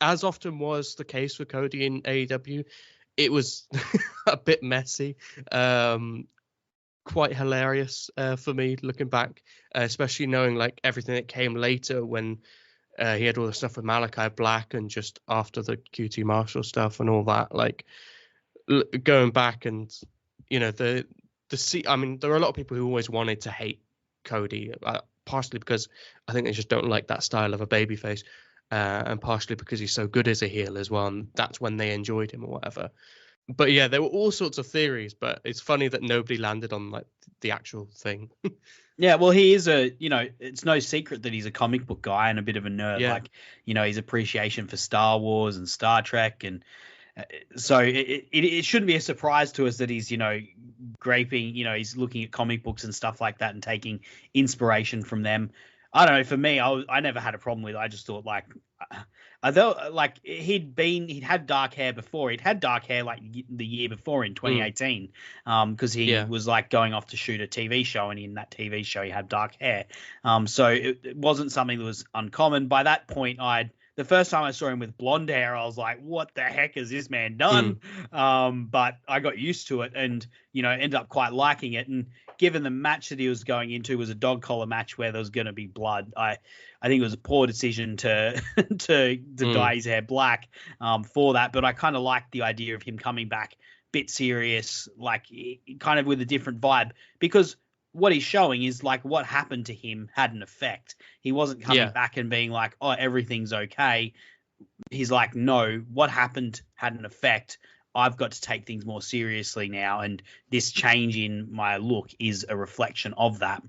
as often was the case for Cody in AEW. It was a bit messy, quite hilarious for me looking back, especially knowing like everything that came later when he had all the stuff with Malachi Black and just after the QT Marshall stuff and all that. Like going back and, you know, I mean, there are a lot of people who always wanted to hate Cody, partially because I think they just don't like that style of a babyface. And partially because he's so good as a heel as well, and that's when they enjoyed him or whatever. But yeah, there were all sorts of theories, but it's funny that nobody landed on like the actual thing. Yeah, well, he is it's no secret that he's a comic book guy and a bit of a nerd. Yeah. Like, his appreciation for Star Wars and Star Trek, and so it shouldn't be a surprise to us that he's graping, he's looking at comic books and stuff like that and taking inspiration from them. I don't know. For me, I never had a problem with it. I just thought like, although like he'd had dark hair before. He'd had dark hair like the year before in 2018, because he was like going off to shoot a TV show, and in that TV show he had dark hair. So it wasn't something that was uncommon. By that point, the first time I saw him with blonde hair, I was like, what the heck has this man done? But I got used to it and, ended up quite liking it. And given the match that he was going into was a dog collar match where there was going to be blood, I think it was a poor decision to dye his hair black for that. But I kind of liked the idea of him coming back a bit serious, like kind of with a different vibe, because what he's showing is like what happened to him had an effect. He wasn't coming back and being like, oh, everything's okay. He's like, no, what happened had an effect. I've got to take things more seriously now. And this change in my look is a reflection of that.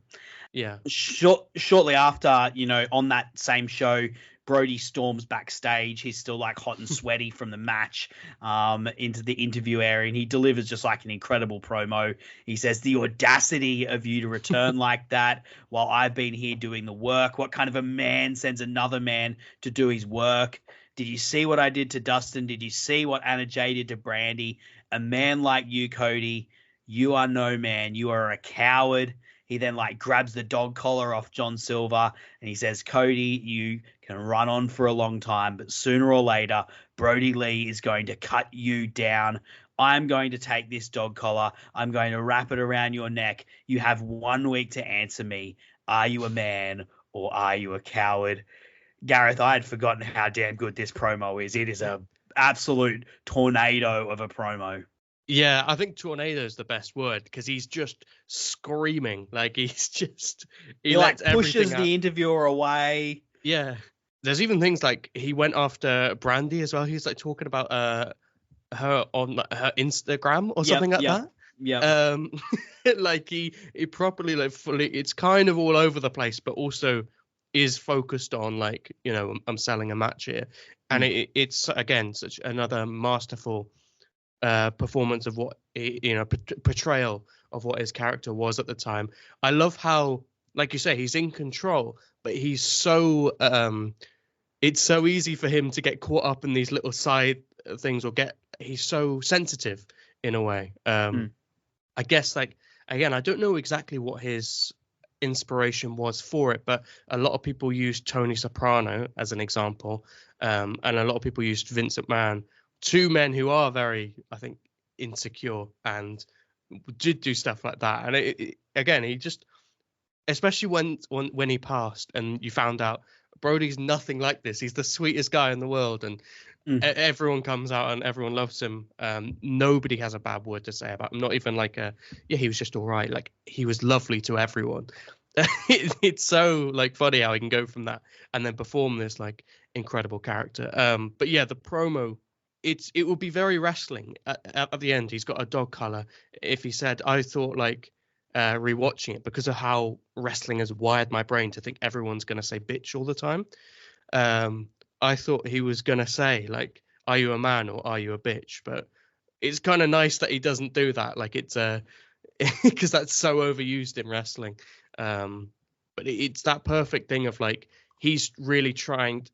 Yeah. Shortly after, on that same show, Brodie storms backstage. He's still like hot and sweaty from the match, into the interview area, and he delivers just like an incredible promo. He says, the audacity of you to return like that while I've been here doing the work. What kind of a man sends another man to do his work? Did you see what I did to Dustin? Did you see what Anna Jay did to Brandy? A man like you, Cody, you are no man. You are a coward. He then like grabs the dog collar off John Silver and he says, Cody, you can run on for a long time, but sooner or later, Brodie Lee is going to cut you down. I'm going to take this dog collar. I'm going to wrap it around your neck. You have 1 week to answer me. Are you a man or are you a coward? Gareth, I had forgotten how damn good this promo is. It is a absolute tornado of a promo. Yeah, I think tornado is the best word because he's just screaming. Like he like pushes the interviewer away. Yeah. There's even things like he went after Brandy as well. He's like talking about her on her Instagram or something like that. Yeah. Like he properly like fully, it's kind of all over the place, but also is focused on like, I'm selling a match here. And it's again such another masterful performance of what portrayal of what his character was at the time. I love how, like you say, he's in control, but he's so it's so easy for him to get caught up in these little side things he's so sensitive in a way. I guess like again, I don't know exactly what his inspiration was for it, but a lot of people used Tony Soprano as an example, and a lot of people used Vince McMahon two men who are very, I think, insecure and did do stuff like that. And again, he just, especially when he passed and you found out Brodie's nothing like this. He's the sweetest guy in the world, and everyone comes out and everyone loves him. Nobody has a bad word to say about him. Not even like he was just all right. Like, he was lovely to everyone. It's so like funny how he can go from that and then perform this like incredible character. But yeah, the promo, it would be very wrestling at the end. He's got a dog collar. If he said, I thought like rewatching it, because of how wrestling has wired my brain to think everyone's going to say bitch all the time. I thought he was going to say like, are you a man or are you a bitch? But it's kind of nice that he doesn't do that. Like, it's because that's so overused in wrestling. But it's that perfect thing of like, he's really trying,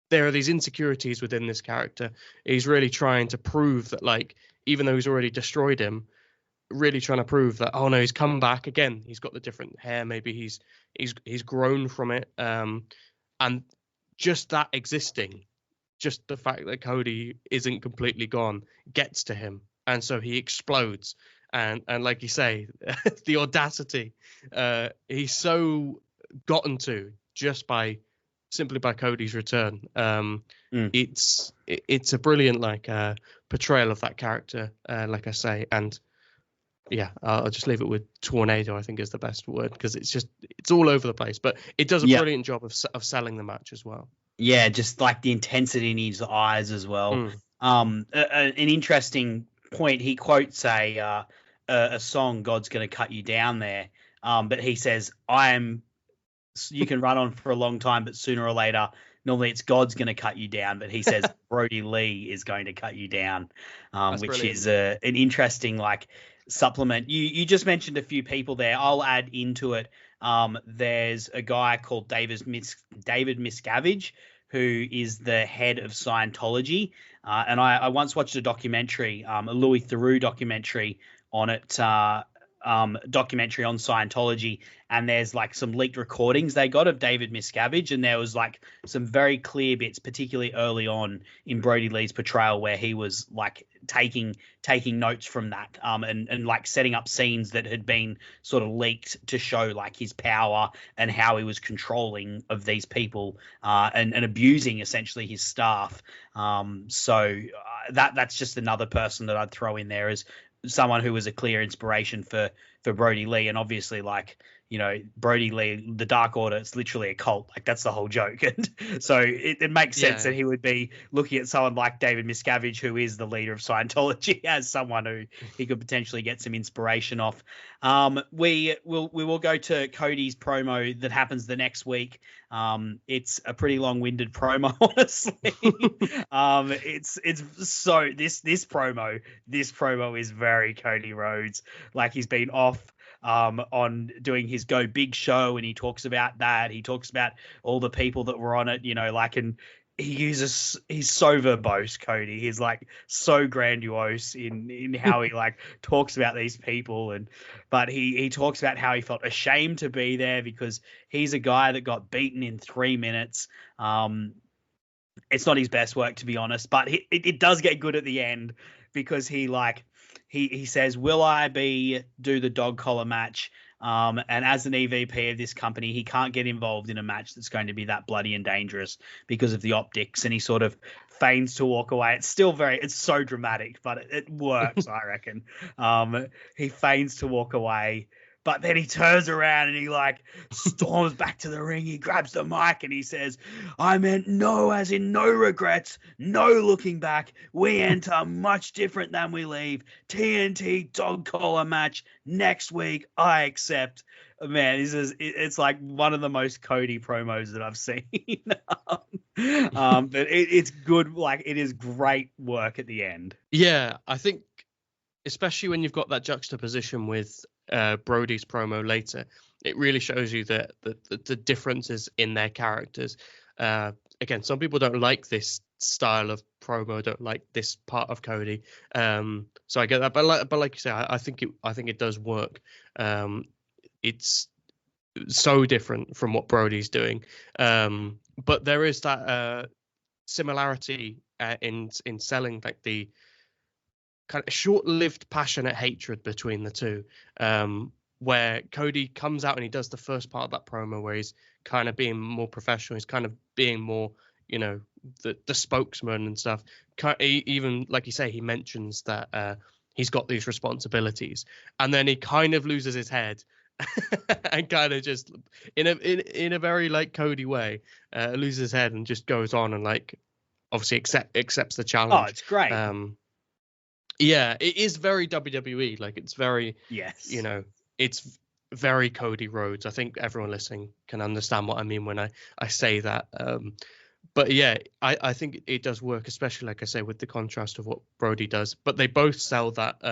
there are these insecurities within this character. He's really trying to prove that, like, even though he's already destroyed him, really trying to prove that, oh no, he's come back again. He's got the different hair. Maybe he's grown from it. And just that existing, just the fact that Cody isn't completely gone gets to him. And so he explodes. And like you say, the audacity, he's so gotten to just simply by Cody's return. It's a brilliant like portrayal of that character, like I say. And yeah, I'll just leave it with tornado, I think, is the best word, because it's all over the place, but it does a brilliant job of selling the match as well. Yeah, just like the intensity in his eyes as well. An interesting point, he quotes a song, God's Gonna Cut You Down there, but he says, you can run on for a long time, but sooner or later, normally it's God's going to cut you down, but he says Brodie Lee is going to cut you down, which brilliant. Is an interesting like supplement. You just mentioned a few people there. I'll add into it. There's a guy called David Miscavige, who is the head of Scientology. And I once watched a documentary, a Louis Theroux documentary on it, documentary on Scientology, and there's like some leaked recordings they got of David Miscavige, and there was like some very clear bits, particularly early on in Brodie Lee's portrayal, where he was like taking notes from that, and like setting up scenes that had been sort of leaked to show like his power and how he was controlling of these people, and abusing essentially his staff. So that's just another person that I'd throw in there as someone who was a clear inspiration for Brodie Lee. And obviously, like, you know, Brodie Lee, the Dark Order, it's literally a cult. Like, that's the whole joke. And so it makes sense that he would be looking at someone like David Miscavige, who is the leader of Scientology, as someone who he could potentially get some inspiration off. We will go to Cody's promo that happens the next week. It's a pretty long-winded promo, honestly. It's so this promo is very Cody Rhodes. Like, he's been off on doing his Go Big show, and he talks about that. He talks about all the people that were on it, you know, like, and he's so verbose, Cody. He's like so grandiose in how he like talks about these people, but he talks about how he felt ashamed to be there because he's a guy that got beaten in 3 minutes. It's not his best work, to be honest, but it does get good at the end, because he says, will I do the dog collar match? And as an EVP of this company, he can't get involved in a match that's going to be that bloody and dangerous because of the optics. And he sort of feigns to walk away. It's still it's so dramatic, but it works, I reckon. He feigns to walk away, but then he turns around and he like storms back to the ring. He grabs the mic and he says, I meant no, as in no regrets, no looking back. We enter much different than we leave. TNT dog collar match next week. I accept. Man, it's like one of the most Cody promos that I've seen. But it's good. Like, it is great work at the end. Yeah, I think especially when you've got that juxtaposition with Brodie's promo later, it really shows you the differences in their characters. Again, some people don't like this style of promo, don't like this part of Cody. So I get that, but like you say, I think it does work. It's so different from what Brodie's doing, but there is that similarity in selling like the kind of short-lived passionate hatred between the two, where Cody comes out and he does the first part of that promo where he's kind of being more professional, he's kind of being more, you know, the spokesman and stuff. Even like you say, he mentions that he's got these responsibilities, and then he kind of loses his head and kind of just in a very like Cody way loses his head and just goes on and like obviously accepts the challenge. Oh, it's great. Yeah, it is very WWE. Like it's very, yes, you know, it's very Cody Rhodes. I think everyone listening can understand what I mean when I say that. But yeah, I think it does work, especially like I say with the contrast of what Brodie does. But they both sell that.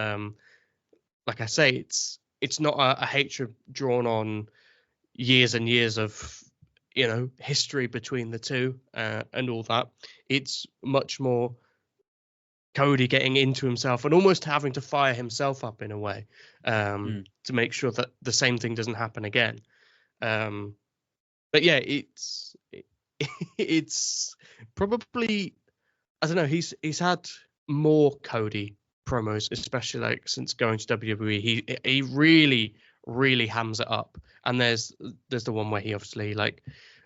Like I say, it's not a hatred drawn on years and years of, you know, history between the two and all that. It's much more Cody getting into himself and almost having to fire himself up in a way to make sure that the same thing doesn't happen again. But yeah, it's probably, I don't know, he's had more Cody promos, especially like since going to WWE. He really hams it up. And there's the one where he obviously like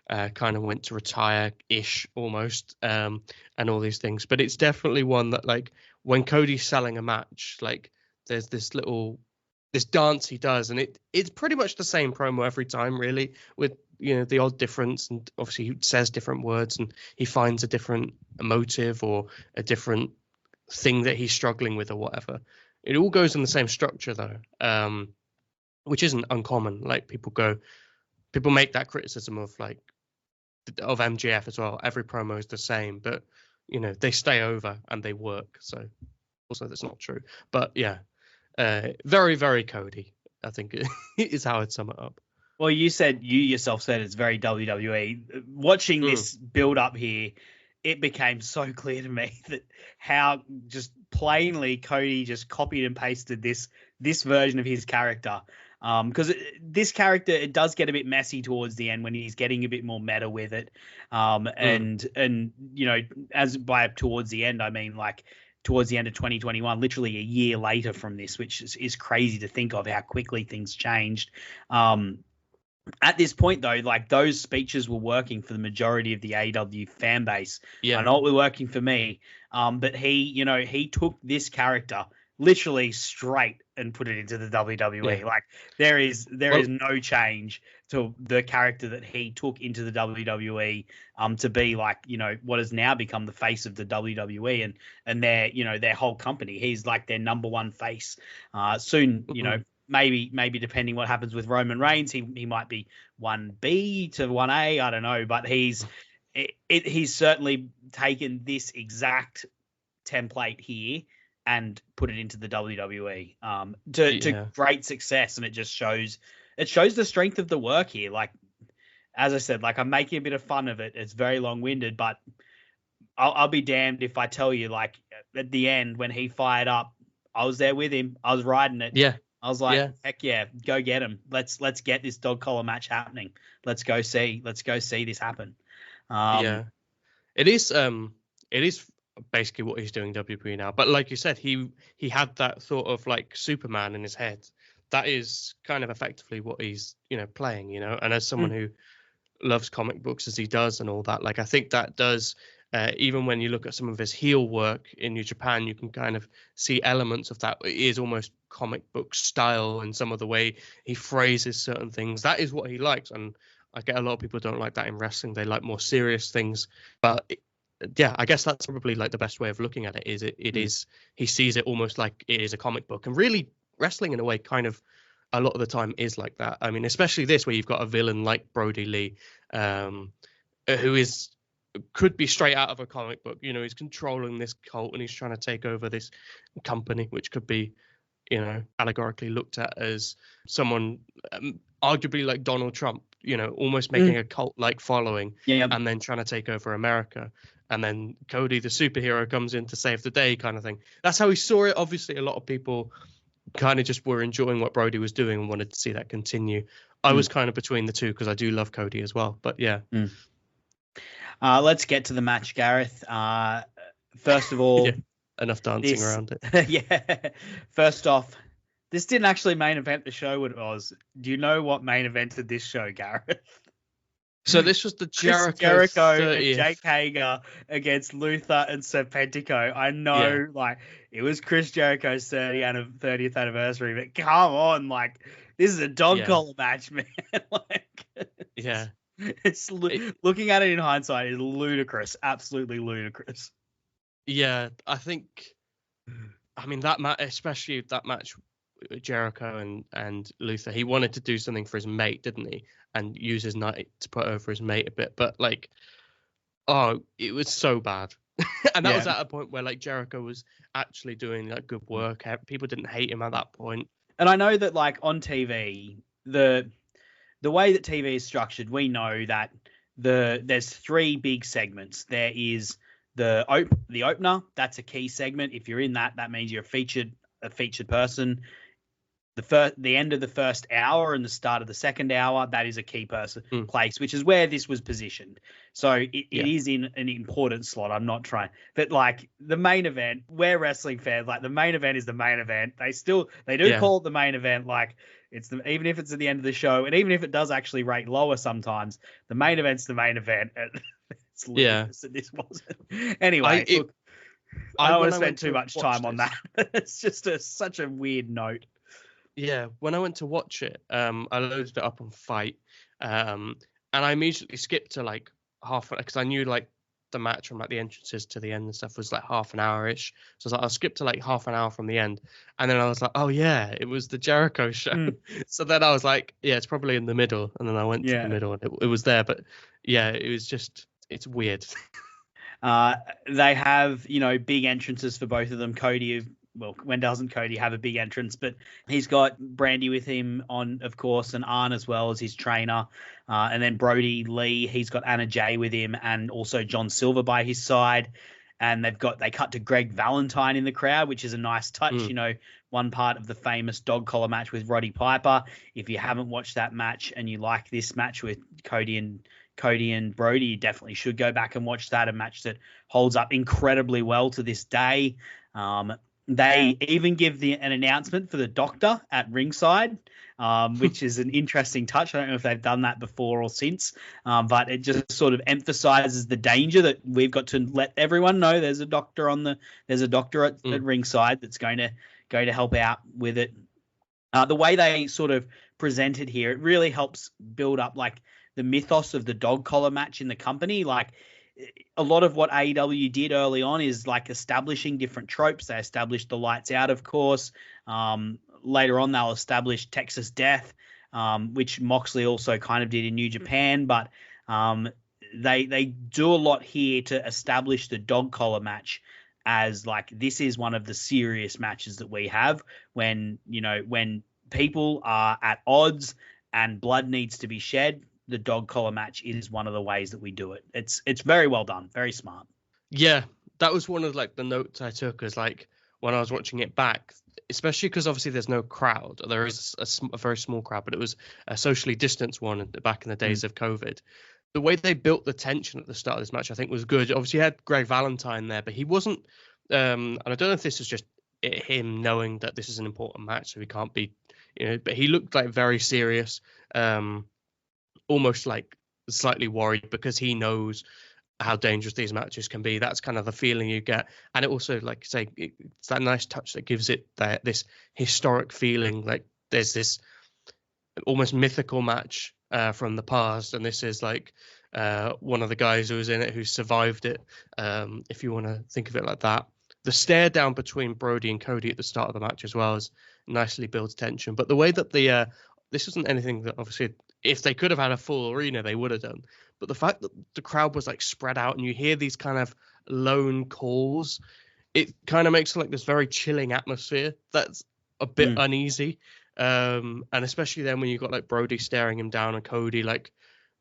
kind of went to retire-ish almost, and all these things. But it's definitely one that like when Cody's selling a match, like there's this dance he does, and it's pretty much the same promo every time, really, with, you know, the odd difference, and obviously he says different words and he finds a different motive or a different thing that he's struggling with or whatever. It all goes in the same structure though, which isn't uncommon. Like people make that criticism of MJF as well. Every promo is the same, but you know, they stay over and they work. So also that's not true, but yeah, very, very Cody, I think is how I'd sum it up. Well, you yourself said it's very WWE. Watching this build up here, it became so clear to me that how just plainly Cody just copied and pasted this version of his character. Because this character, it does get a bit messy towards the end when he's getting a bit more meta with it. And you know, towards the end, I mean, like towards the end of 2021, literally a year later from this, which is crazy to think of how quickly things changed. At this point, though, like those speeches were working for the majority of the AEW fan base. Yeah. I know it was working for me. But he took this character literally straight and put it into the WWE. Yeah. Like there is no change to the character that he took into the WWE to be like, you know, what has now become the face of the WWE and their whole company. He's like their number one face. Soon, you know, maybe depending what happens with Roman Reigns, he might be 1B to 1A, I don't know, but he's certainly taken this exact template here and put it into the WWE to great success. And it just shows the strength of the work here. Like, as I said, like I'm making a bit of fun of it. It's very long winded, but I'll be damned if I tell you, like at the end when he fired up, I was there with him. I was riding it. Yeah. I was like, heck yeah, go get him. Let's get this dog collar match happening. Let's go see this happen. It is basically what he's doing WWE now. But like you said, he had that thought of like Superman in his head. That is kind of effectively what he's, you know, playing, you know. And as someone who loves comic books as he does and all that, like I think that does, even when you look at some of his heel work in New Japan, you can kind of see elements of that. It is almost comic book style and some of the way he phrases certain things. That is what he likes. And I get a lot of people don't like that in wrestling. They like more serious things. But yeah, I guess that's probably like the best way of looking at it. Is he sees it almost like it is a comic book, and really wrestling in a way kind of a lot of the time is like that. I mean, especially this where you've got a villain like Brodie Lee, who could be straight out of a comic book. You know, he's controlling this cult and he's trying to take over this company, which could be, you know, allegorically looked at as someone arguably like Donald Trump, you know, almost making a cult-like following and then trying to take over America. And then Cody, the superhero, comes in to save the day kind of thing. That's how we saw it. Obviously, a lot of people kind of just were enjoying what Brodie was doing and wanted to see that continue. I was kind of between the two because I do love Cody as well. But yeah. Let's get to the match, Gareth. First of all, Yeah, enough dancing around it. Yeah. First off, this didn't actually main event the show. What it was? Do you know what main evented this show, Gareth? So this was the Chris Jericho and 30th. Jake Hager against Luther and Serpentico. I know, like, it was Chris Jericho's 30th anniversary, but come on, like, this is a dog collar match, man. Like, Yeah. Looking at it in hindsight is ludicrous, absolutely ludicrous. Yeah, I mean, that match, especially that match with Jericho and Luther, he wanted to do something for his mate, didn't he? And use his night to put over his mate a bit. But, like, it was so bad. And that was at a point where, like, Jericho was actually doing, like, good work. People didn't hate him at that point. And I know that, like, on TV, the way that TV is structured, we know that there's 3 big segments. There is the opener. That's a key segment. If you're in that, that means you're a featured person. The end of the first hour and the start of the second hour, that is a key place, which is where this was positioned. So it is in an important slot. I'm not trying, but like the main event, we're wrestling fans. Like the main event is the main event. They do call it the main event. Like even if it's at the end of the show, and even if it does actually rate lower sometimes, the main event's the main event. It's ludicrous that this wasn't. Anyway, I don't want to spend too much time on that. It's just such a weird note. Yeah, when I went to watch it, I loaded it up on Fight, and I immediately skipped to like because I knew like the match from like the entrances to the end and stuff was like half an hour-ish. So I was like, I'll skip to like half an hour from the end, and then I was like, oh yeah, it was the Jericho show. So then I was like, yeah, it's probably in the middle, and then I went to the middle, and it was there. But yeah, it was just, it's weird. They have, big entrances for both of them. When doesn't Cody have a big entrance? But he's got Brandy with him on, of course, and Arn as well as his trainer. And then Brodie Lee, he's got Anna Jay with him and also John Silver by his side. And they cut to Greg Valentine in the crowd, which is a nice touch. One part of the famous dog collar match with Roddy Piper. If you haven't watched that match and you like this match with Cody and Brodie, you definitely should go back and watch that. A match that holds up incredibly well to this day. They even give an announcement for the doctor at ringside, which is an interesting touch. I don't know if they've done that before or since, but it just sort of emphasizes the danger that we've got to let everyone know there's a doctor at ringside that's going to help out with it. The way they sort of presented here, it really helps build up like the mythos of the dog collar match in the company. Like, a lot of what AEW did early on is like establishing different tropes. They established the lights out, of course. Later on, they'll establish Texas Death, which Moxley also kind of did in New Japan. But they do a lot here to establish the dog collar match as like, this is one of the serious matches that we have when people are at odds and blood needs to be shed. The dog collar match is one of the ways that we do it. It's very well done, very smart. Yeah, that was one of like the notes I took as like when I was watching it back, especially because obviously there's no crowd. There is a very small crowd, but it was a socially distanced one back in the days of COVID. The way they built the tension at the start of this match, I think, was good. Obviously, you had Greg Valentine there, but he wasn't. And I don't know if this is just him knowing that this is an important match, so he can't be, but he looked like very serious. Almost like slightly worried because he knows how dangerous these matches can be. That's kind of the feeling you get. And it also, like say, it's that nice touch that gives it this historic feeling. Like there's this almost mythical match from the past. And this is like one of the guys who was in it who survived it. If you want to think of it like that. The stare down between Brodie and Cody at the start of the match as well as nicely builds tension. But the way that this isn't anything that obviously, if they could have had a full arena, they would have done. But the fact that the crowd was like spread out and you hear these kind of lone calls, it kind of makes like this very chilling atmosphere that's a bit uneasy. And especially then when you got like Brodie staring him down and Cody like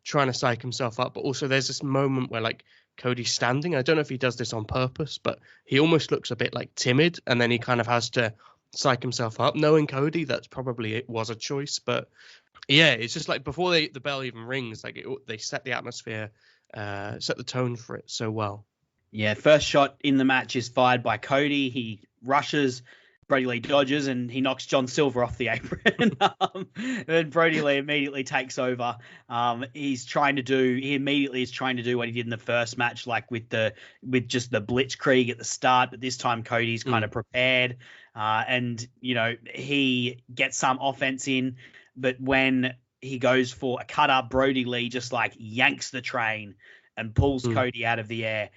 trying to psych himself up. But also there's this moment where like Cody's standing. I don't know if he does this on purpose, but he almost looks a bit like timid. And then he kind of has to psych himself up. Knowing Cody, that's probably it was a choice. But yeah, it's just like before the bell even rings, like they set the atmosphere, set the tone for it so well. Yeah, first shot in the match is fired by Cody. He rushes, Brodie Lee dodges, and he knocks John Silver off the apron. And then Brodie Lee immediately takes over. He immediately is trying to do what he did in the first match, like with just the blitzkrieg at the start. But this time Cody's kind of prepared, and he gets some offense in. But when he goes for a cutter, Brodie Lee just like yanks the train and pulls Cody out of the air.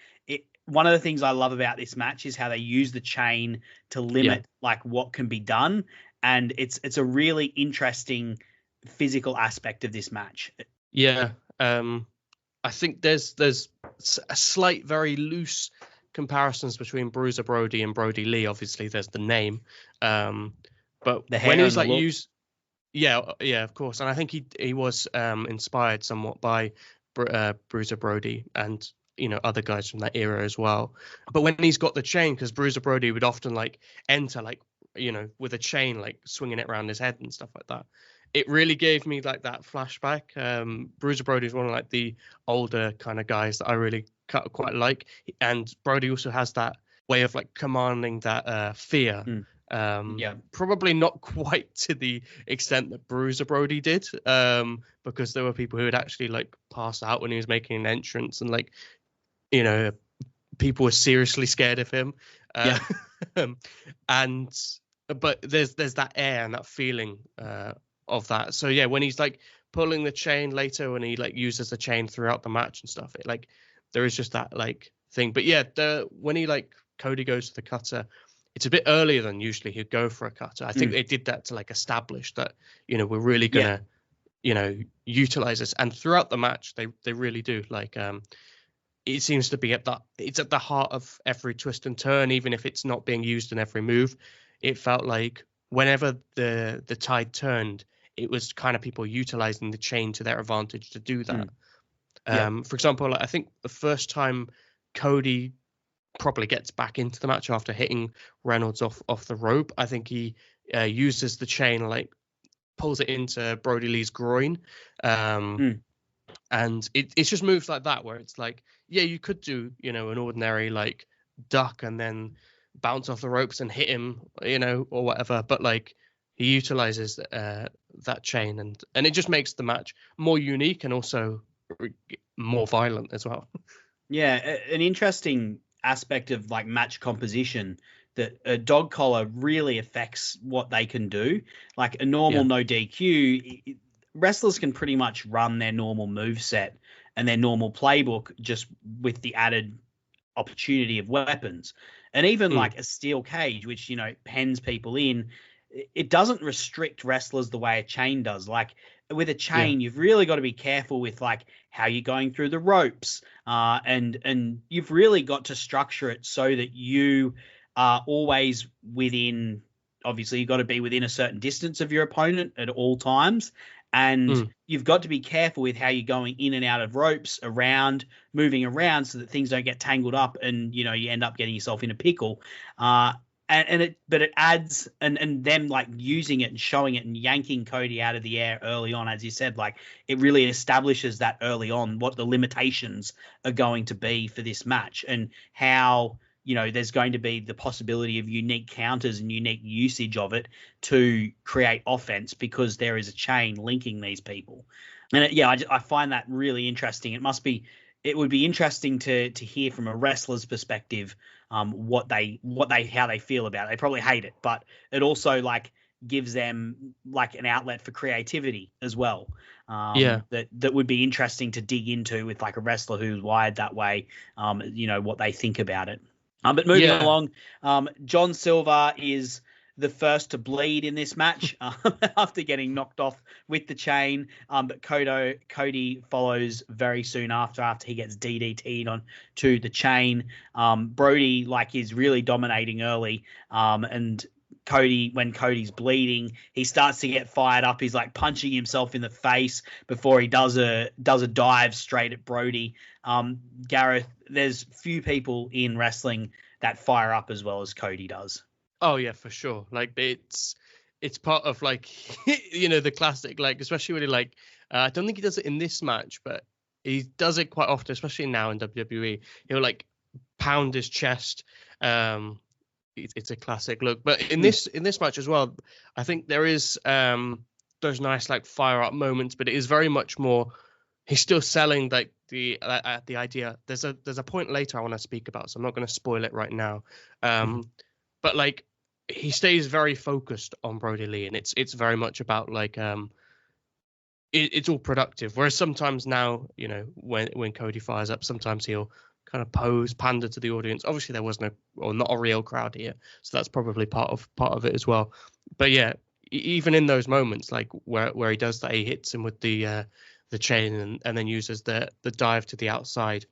One of the things I love about this match is how they use the chain to limit like what can be done. And it's a really interesting physical aspect of this match. Yeah. I think there's a slight, very loose comparisons between Bruiser Brody and Brodie Lee. Obviously there's the name. But when he's like yeah, of course. And I think he was inspired somewhat by Bruiser Brody and other guys from that era as well. But when he's got the chain, because Bruiser Brody would often like enter like with a chain, like swinging it around his head and stuff like that, it really gave me like that flashback. Bruiser Brody is one of like the older kind of guys that I really quite like, and Brody also has that way of like commanding that fear. Probably not quite to the extent that Bruiser Brody did, because there were people who would actually like pass out when he was making an entrance, and like people were seriously scared of him. But there's that air and that feeling of that. So yeah, when he's like pulling the chain later, when he like uses the chain throughout the match and stuff, it like there is just that like thing. But yeah, when he like Cody goes to the cutter, it's a bit earlier than usually he'd go for a cutter. I think they did that to like establish that we're really gonna utilize this, and throughout the match they really do. Like it seems to be at the heart of every twist and turn, even if it's not being used in every move. It felt like whenever the tide turned, it was kind of people utilizing the chain to their advantage to do that. For example, I think the first time Cody probably gets back into the match after hitting Reynolds off the rope, I think he uses the chain, like pulls it into Brodie Lee's groin. And it's just moves like that where it's like, yeah, you could do, an ordinary like duck and then bounce off the ropes and hit him, or whatever. But like he utilizes that chain, and it just makes the match more unique and also more violent as well. Yeah, an interesting aspect of like match composition that a dog collar really affects what they can do. Like a normal no DQ, wrestlers can pretty much run their normal moveset and their normal playbook just with the added opportunity of weapons. And even like a steel cage, which, pens people in, it doesn't restrict wrestlers the way a chain does. Like with a chain, you've really got to be careful with like how you're going through the ropes. And you've really got to structure it so that you are always within, obviously you've got to be within a certain distance of your opponent at all times. And you've got to be careful with how you're going in and out of ropes, moving around so that things don't get tangled up and, you end up getting yourself in a pickle. But it adds, and them like using it and showing it and yanking Cody out of the air early on, as you said, like it really establishes that early on what the limitations are going to be for this match and how, there's going to be the possibility of unique counters and unique usage of it to create offense because there is a chain linking these people. And I find that really interesting. It would be interesting to hear from a wrestler's perspective how they feel about it. They probably hate it, but it also like gives them like an outlet for creativity as well. That would be interesting to dig into with like a wrestler who's wired that way. What they think about it. But moving along, John Silver is the first to bleed in this match after getting knocked off with the chain. But Cody follows very soon after he gets DDT'd on to the chain. Brodie is really dominating early. And when Cody's bleeding, he starts to get fired up. He's like punching himself in the face before he does a dive straight at Brodie. Gareth, there's few people in wrestling that fire up as well as Cody does. Oh yeah, for sure. Like it's part of like the classic, like especially when he like I don't think he does it in this match, but he does it quite often, especially now in WWE. He'll like pound his chest. It's a classic look. But in this match as well, I think there is those nice like fire up moments, but it is very much more. He's still selling like the idea. There's a point later I want to speak about, so I'm not going to spoil it right now. But like he stays very focused on Brodie Lee, and it's very much about like it's all productive. Whereas sometimes now, you know, when Cody fires up, sometimes he'll kind of pander to the audience. Obviously, there was not a real crowd here, so that's probably part of it as well. But yeah, even in those moments, like where he does that, he hits him with the chain and then uses the dive to the outside.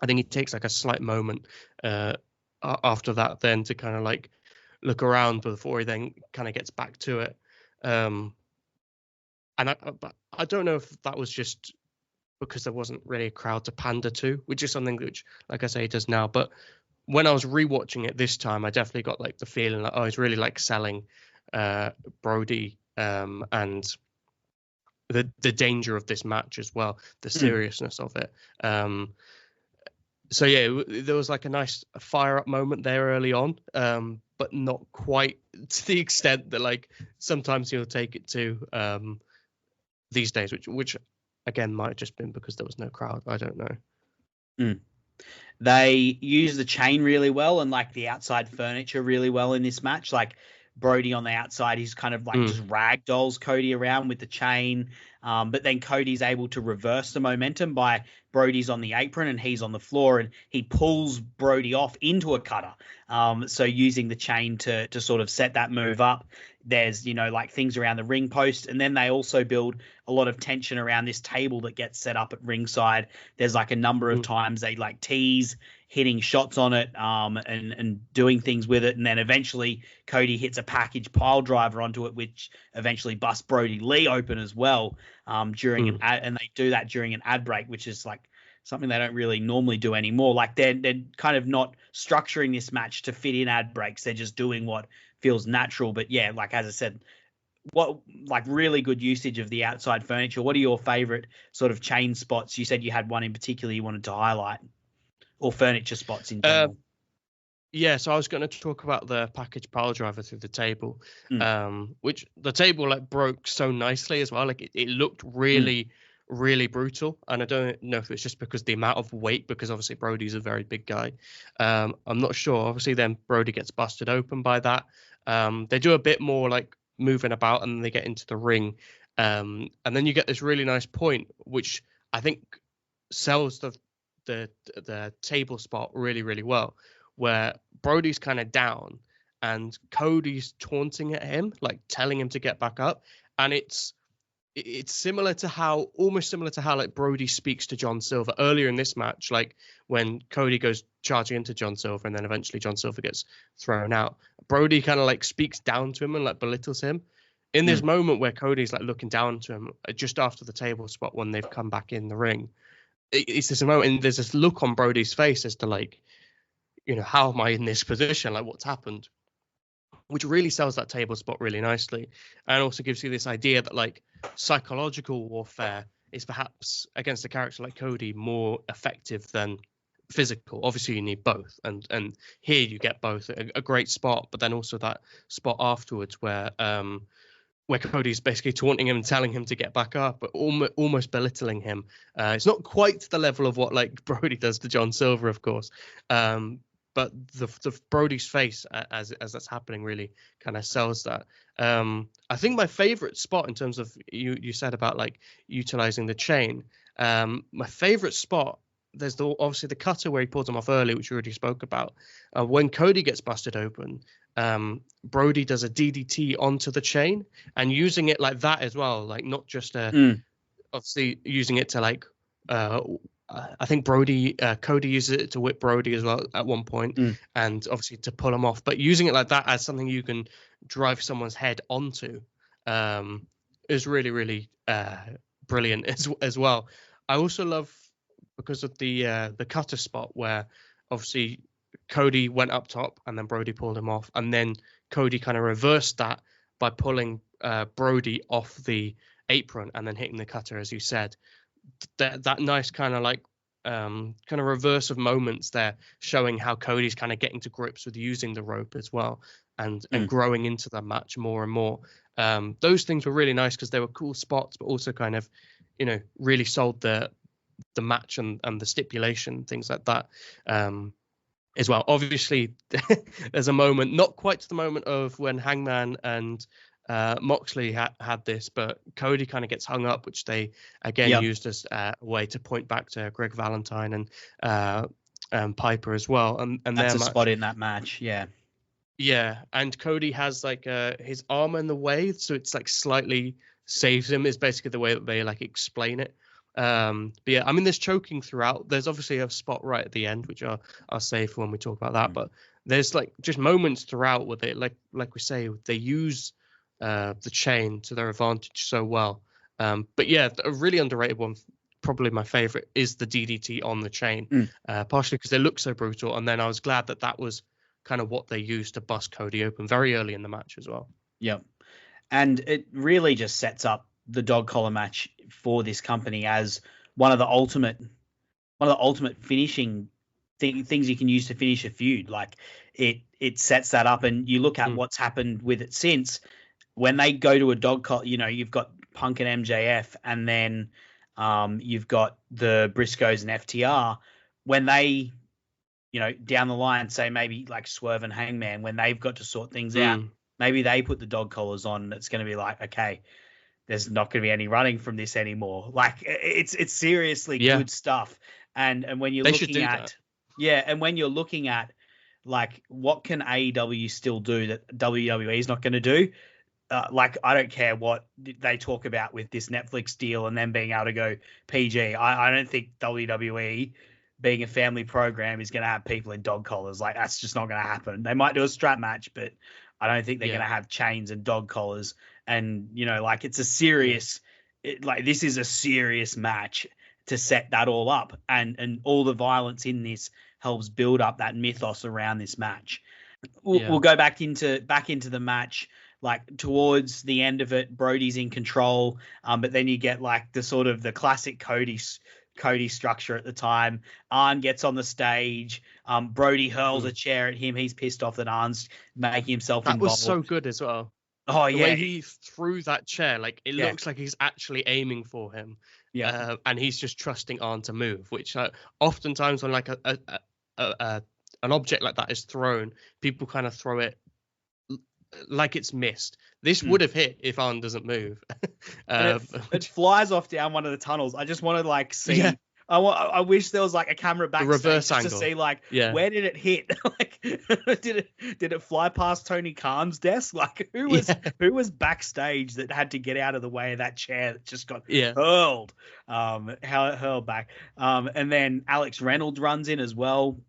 I think he takes like a slight moment after that then to kind of like look around before he then kind of gets back to it. And I don't know if that was just because there wasn't really a crowd to pander to, which is something which, like I say, he does now. But when I was rewatching it this time, I definitely got like the feeling like, oh, he's really like selling Brodie and the danger of this match as well, the seriousness of it. So yeah, there was like a nice fire up moment there early on, but not quite to the extent that like sometimes he'll take it to these days, which again might have just been because there was no crowd. I don't know. They use the chain really well and like the outside furniture really well in this match. Like Brodie on the outside, he's kind of like just ragdolls Cody around with the chain. But then Cody's able to reverse the momentum by Brodie's on the apron and he's on the floor and he pulls Brodie off into a cutter. So using the chain to sort of set that move up. There's, you know, like things around the ring post. And then they also build a lot of tension around this table that gets set up at ringside. There's like a number of times they like tease hitting shots on it and doing things with it. And then eventually Cody hits a package pile driver onto it, which eventually busts Brodie Lee open as well during an ad. And they do that during an ad break, which is like something they don't really normally do anymore. Like they're kind of not structuring this match to fit in ad breaks. They're just doing what feels natural. But yeah, like as I said, what like really good usage of the outside furniture. What are your favorite sort of chain spots? You said you had one in particular you wanted to highlight, or furniture spots in general. Yeah, so I was going to talk about the package pile driver through the table, which the table like broke so nicely as well. Like it looked really, really brutal. And I don't know if it's just because the amount of weight, because obviously Brodie's a very big guy. I'm not sure. Obviously then Brodie gets busted open by that. They do a bit more like moving about and then they get into the ring. And then you get this really nice point, which I think sells the table spot really, really well, where Brodie's kind of down and Cody's taunting at him, like telling him to get back up. And it's almost similar to how like Brodie speaks to John Silver earlier in this match, like when Cody goes charging into John Silver and then eventually John Silver gets thrown out. Brodie kind of like speaks down to him and like belittles him. In this moment where Cody's like looking down to him just after the table spot when they've come back in the ring, it's this moment and there's this look on Brodie's face as to like, you know, how am I in this position? Like what's happened? Which really sells that table spot really nicely. And also gives you this idea that like psychological warfare is perhaps against a character like Cody more effective than physical. Obviously you need both. And here you get both, a great spot, but then also that spot afterwards where Cody's basically taunting him and telling him to get back up, but almost belittling him. It's not quite to the level of what like Brodie does to John Silver, of course. But the Brodie's face as that's happening really kind of sells that. I think my favorite spot in terms of you said about like utilizing the chain. My favorite spot, there's obviously the cutter where he pulls him off early, which we already spoke about. When Cody gets busted open, Brodie does a DDT onto the chain and using it like that as well, like not just obviously using it to like. I think Cody uses it to whip Brodie as well at one point, and obviously to pull him off. But using it like that as something you can drive someone's head onto is really, really brilliant as well. I also love because of the cutter spot where obviously Cody went up top and then Brodie pulled him off, and then Cody kind of reversed that by pulling Brodie off the apron and then hitting the cutter, as you said. That nice kind of like kind of reverse of moments there, showing how Cody's kind of getting to grips with using the rope as well, and growing into the match more and more. Those things were really nice because they were cool spots, but also kind of, really sold the match and the stipulation, things like that. As well. Obviously, there's a moment, not quite to the moment of when Hangman and Moxley had this, but Cody kind of gets hung up, which they again used as a way to point back to Greg Valentine and Piper as well. And that's a spot in that match. Yeah, and Cody has like his arm in the way, so it's like slightly saves him, is basically the way that they like explain it. But yeah, I mean, there's choking throughout. There's obviously a spot right at the end, which I'll save for when we talk about that. But there's like just moments throughout with it, like we say, they use the chain to their advantage so well. But yeah, a really underrated one, probably my favorite, is the DDT on the chain, partially because they look so brutal. And then I was glad that was kind of what they used to bust Cody open very early in the match as well. Yep. And it really just sets up the dog collar match for this company as one of the ultimate finishing things you can use to finish a feud. Like it sets that up, and you look at what's happened with it since. When they go to a dog collar, you've got Punk and MJF, and then you've got the Briscoes and FTR. When they, down the line, say maybe like Swerve and Hangman, when they've got to sort things out, maybe they put the dog collars on, and it's going to be like, okay, there's not going to be any running from this anymore. Like it's seriously good stuff. And when you're looking at, and when you're looking at like, what can AEW still do that WWE is not going to do? Like, I don't care what they talk about with this Netflix deal and them being able to go PG. I don't think WWE, being a family program, is going to have people in dog collars. Like, that's just not going to happen. They might do a strap match, but I don't think they're going to have chains and dog collars. And, like, it's a serious, this is a serious match to set that all up. And all the violence in this helps build up that mythos around this match. We'll go back into the match. Like, towards the end of it, Brodie's in control, but then you get like the sort of the classic Cody structure at the time. Arn gets on the stage. Brodie hurls a chair at him. He's pissed off that Arn's making himself involved. That was so good as well. Oh, the way he threw that chair, like, it looks like he's actually aiming for him. Yeah, and he's just trusting Arn to move, which oftentimes when like an object like that is thrown, people kind of throw it like it's missed. This would have hit if Arn doesn't move. It flies off down one of the tunnels. I just want to like see. Yeah. I wish there was like a camera backstage reverse angle to see like where did it hit? Like did it fly past Tony Khan's desk? Like who was backstage that had to get out of the way of that chair that just got hurled? Hurled back. And then Alex Reynolds runs in as well.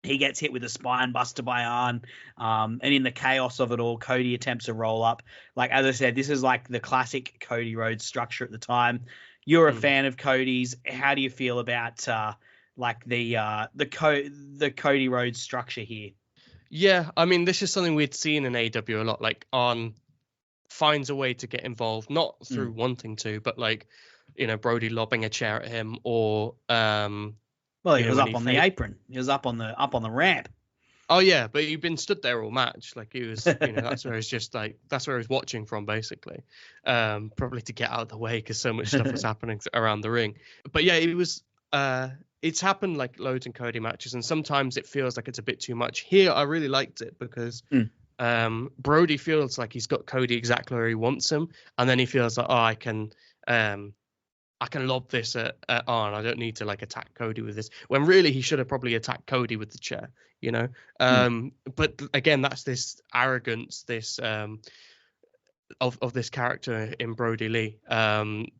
He gets hit with a spine buster by Arn. And in the chaos of it all, Cody attempts a roll up. Like, as I said, this is like the classic Cody Rhodes structure at the time. You're a fan of Cody's. How do you feel about like the Cody Rhodes structure here? Yeah, I mean, this is something we'd seen in AEW a lot. Like, Arn finds a way to get involved, not through wanting to, but like, Brodie lobbing a chair at him, or well, he was up on the apron. He was up on the ramp. Oh yeah, but he'd been stood there all match. Like, he was, that's where he's just like, that's where he's watching from, basically. Probably to get out of the way because so much stuff was happening around the ring. But yeah, it was. It's happened like loads in Cody matches, and sometimes it feels like it's a bit too much. Here, I really liked it because Brodie feels like he's got Cody exactly where he wants him, and then he feels like, I can lob this at Arn. I don't need to like attack Cody with this. When really he should have probably attacked Cody with the chair, But again, that's this arrogance, this of this character in Brodie Lee, and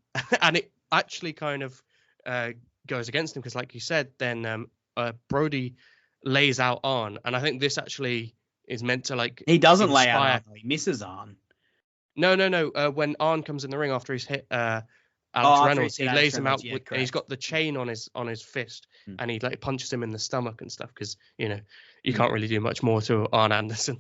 it actually kind of goes against him because, like you said, then Brodie lays out Arn, and I think this actually is meant to like he doesn't lay out Arn, he misses Arn. No. When Arn comes in the ring after he's hit Alex Reynolds, he lays him out, and he's got the chain on his fist, and he like punches him in the stomach and stuff because you can't really do much more to Arn Anderson.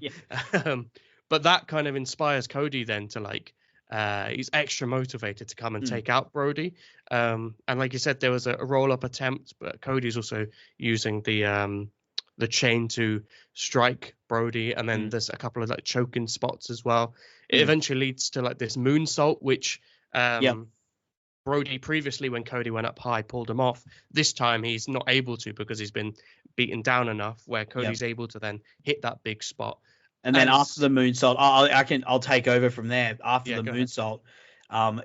But that kind of inspires Cody then to like he's extra motivated to come and take out Brodie. And like you said, there was a roll-up attempt, but Cody's also using the chain to strike Brodie, and then there's a couple of like choking spots as well. It eventually leads to like this moonsault, which Brodie previously, when Cody went up high, pulled him off. This time he's not able to because he's been beaten down enough where Cody's able to then hit that big spot. And then after the moonsault, I'll take over from there. After the moonsault,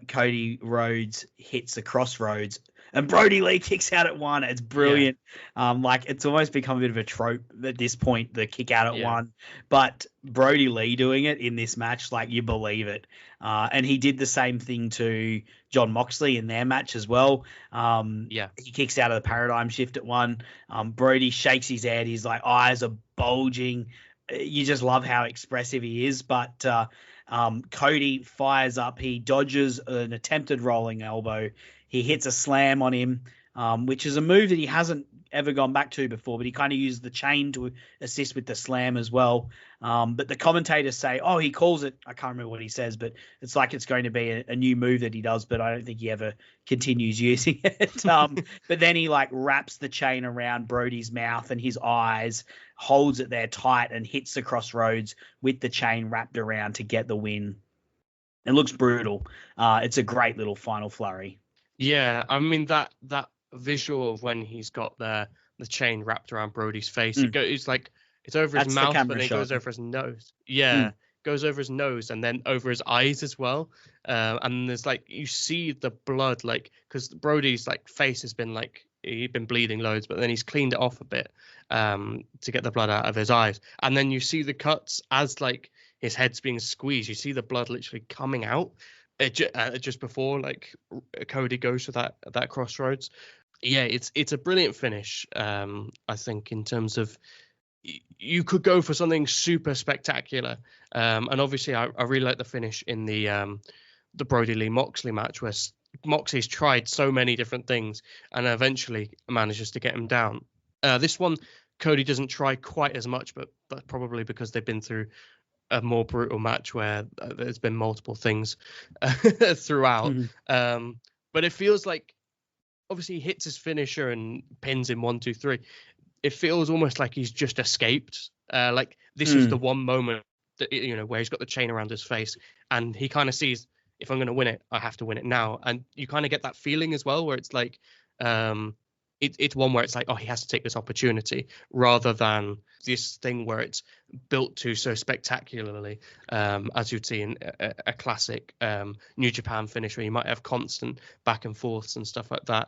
Cody Rhodes hits the crossroads, and Brodie Lee kicks out at one. It's brilliant. Like it's almost become a bit of a trope at this point, the kick out at one. But Brodie Lee doing it in this match, like you believe it. And he did the same thing to John Moxley in their match as well. He kicks out of the paradigm shift at one. Brodie shakes his head. His like eyes are bulging. You just love how expressive he is. But Cody fires up. He dodges an attempted rolling elbow. He hits a slam on him, which is a move that he hasn't ever gone back to before, but he kind of used the chain to assist with the slam as well. But the commentators say, he calls it, I can't remember what he says, but it's like it's going to be a new move that he does, but I don't think he ever continues using it. But then he like wraps the chain around Brodie's mouth and his eyes, holds it there tight and hits the crossroads with the chain wrapped around to get the win. It looks brutal. It's a great little final flurry. Yeah, I mean that visual of when he's got the chain wrapped around Brodie's face, it's like it's over his mouth, but then it goes over his nose. Goes over his nose and then over his eyes as well. And there's like you see the blood, like because Brodie's like face has been like he'd been bleeding loads, but then he's cleaned it off a bit to get the blood out of his eyes. And then you see the cuts as like his head's being squeezed. You see the blood literally coming out. Just before like Cody goes to that crossroads. It's a brilliant finish. I think in terms of you could go for something super spectacular, and obviously I really like the finish in the Brodie Lee Moxley match where Moxley's tried so many different things and eventually manages to get him down. This one Cody doesn't try quite as much, but probably because they've been through a more brutal match where there's been multiple things throughout. But it feels like obviously he hits his finisher and pins him 1, 2, 3. It feels almost like he's just escaped. Like this was the one moment that, where he's got the chain around his face and he kind of sees, if I'm going to win it, I have to win it now. And you kind of get that feeling as well, where it's like, it's one where it's like, he has to take this opportunity rather than this thing where it's built to so spectacularly, as you'd see in a classic New Japan finish where you might have constant back and forths and stuff like that.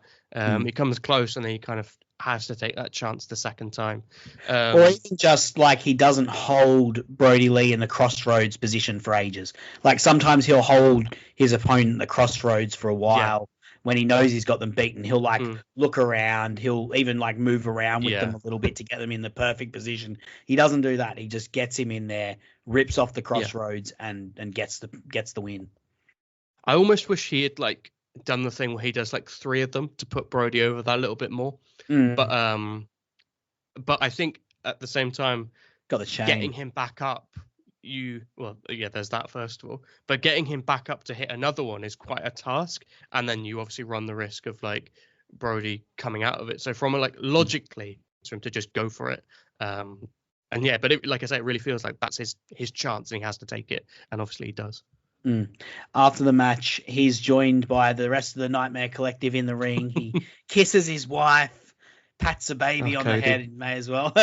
He comes close and then he kind of has to take that chance the second time. Or even just like he doesn't hold Brodie Lee in the crossroads position for ages. Like sometimes he'll hold his opponent in the crossroads for a while. When he knows he's got them beaten, he'll like look around. He'll even like move around with them a little bit to get them in the perfect position. He doesn't do that. He just gets him in there, rips off the crossroads, and gets the win. I almost wish he had like done the thing where he does like 3 of them to put Brodie over that little bit more. But I think at the same time, got the chain. Getting him back up. There's that first of all, but getting him back up to hit another one is quite a task, and then you obviously run the risk of like Brodie coming out of it. So from logically for him to just go for it, but like I say, it really feels like that's his chance and he has to take it, and obviously he does. After the match, he's joined by the rest of the Nightmare Collective in the ring. He kisses his wife, pats a baby on the head, and may as well.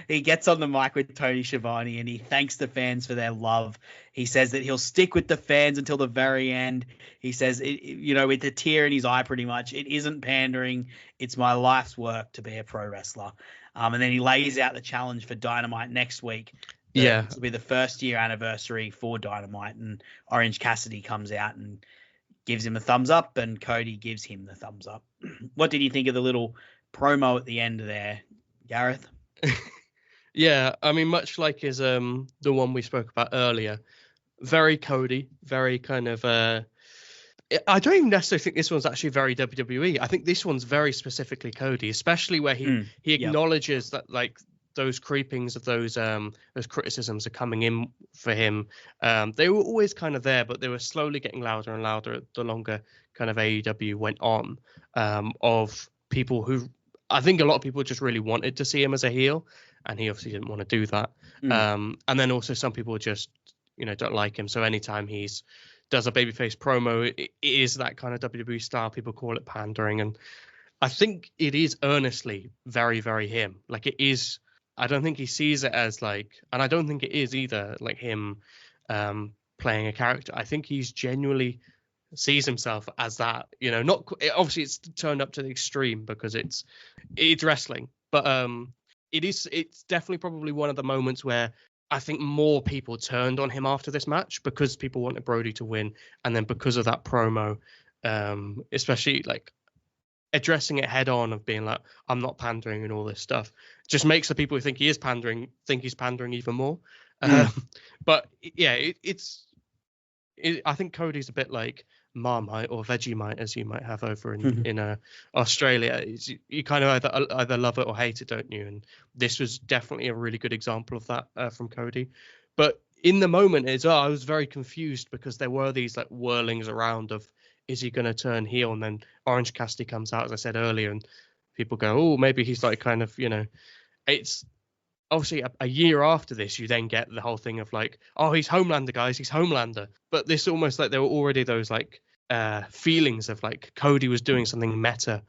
He gets on the mic with Tony Schiavone and he thanks the fans for their love. He says that he'll stick with the fans until the very end. He says, with a tear in his eye, pretty much, it isn't pandering. It's my life's work to be a pro wrestler. And then he lays out the challenge for Dynamite next week. It'll be the first year anniversary for Dynamite, and Orange Cassidy comes out and gives him a thumbs up, and Cody gives him the thumbs up. What did you think of the little promo at the end there, Gareth? I mean, much like his the one we spoke about earlier, very Cody, very kind of I don't even necessarily think this one's actually very WWE. I think this one's very specifically Cody, especially where he acknowledges that like those creepings of those criticisms are coming in for him, they were always kind of there, but they were slowly getting louder and louder the longer kind of AEW went on, of people who, I think a lot of people just really wanted to see him as a heel, and he obviously didn't want to do that. And then also some people just, don't like him. So anytime does a babyface promo, it is that kind of WWE style. People call it pandering, and I think it is earnestly very, very him. Like, it is. I don't think he sees it as like, and I don't think it is either like him playing a character. I think he's genuinely sees himself as that. Not obviously it's turned up to the extreme because it's wrestling, but it's definitely probably one of the moments where I think more people turned on him after this match because people wanted Brodie to win, and then because of that promo, especially like addressing it head on of being like, I'm not pandering and all this stuff, just makes the people who think he is pandering think he's pandering even more. But yeah, I think Cody's a bit like Marmite or Vegemite, as you might have over in Australia. You kind of either love it or hate it, don't you? And this was definitely a really good example of that from Cody. But in the moment, I was very confused because there were these like whirlings around of, is he going to turn heel? And then Orange Cassidy comes out, as I said earlier, and people go, oh, maybe he's like kind of, it's obviously a year after this, you then get the whole thing of like, oh, he's Homelander, guys, he's Homelander. But this almost like there were already those like feelings of like Cody was doing something meta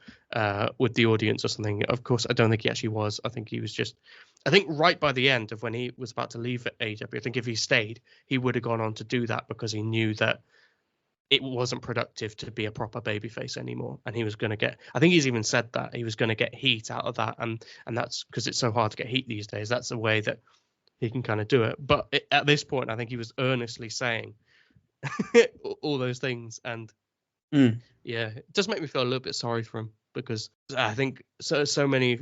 with the audience or something. Of course, I don't think he actually was. I think he was just, I think right by the end of when he was about to leave at AEW, I think if he stayed, he would have gone on to do that because he knew that it wasn't productive to be a proper babyface anymore, and he was going to get, I think he's even said that he was going to get heat out of that, and that's because it's so hard to get heat these days. That's a way that he can kind of do it. But at this point, I think he was earnestly saying all those things, and yeah, it does make me feel a little bit sorry for him, because I think so many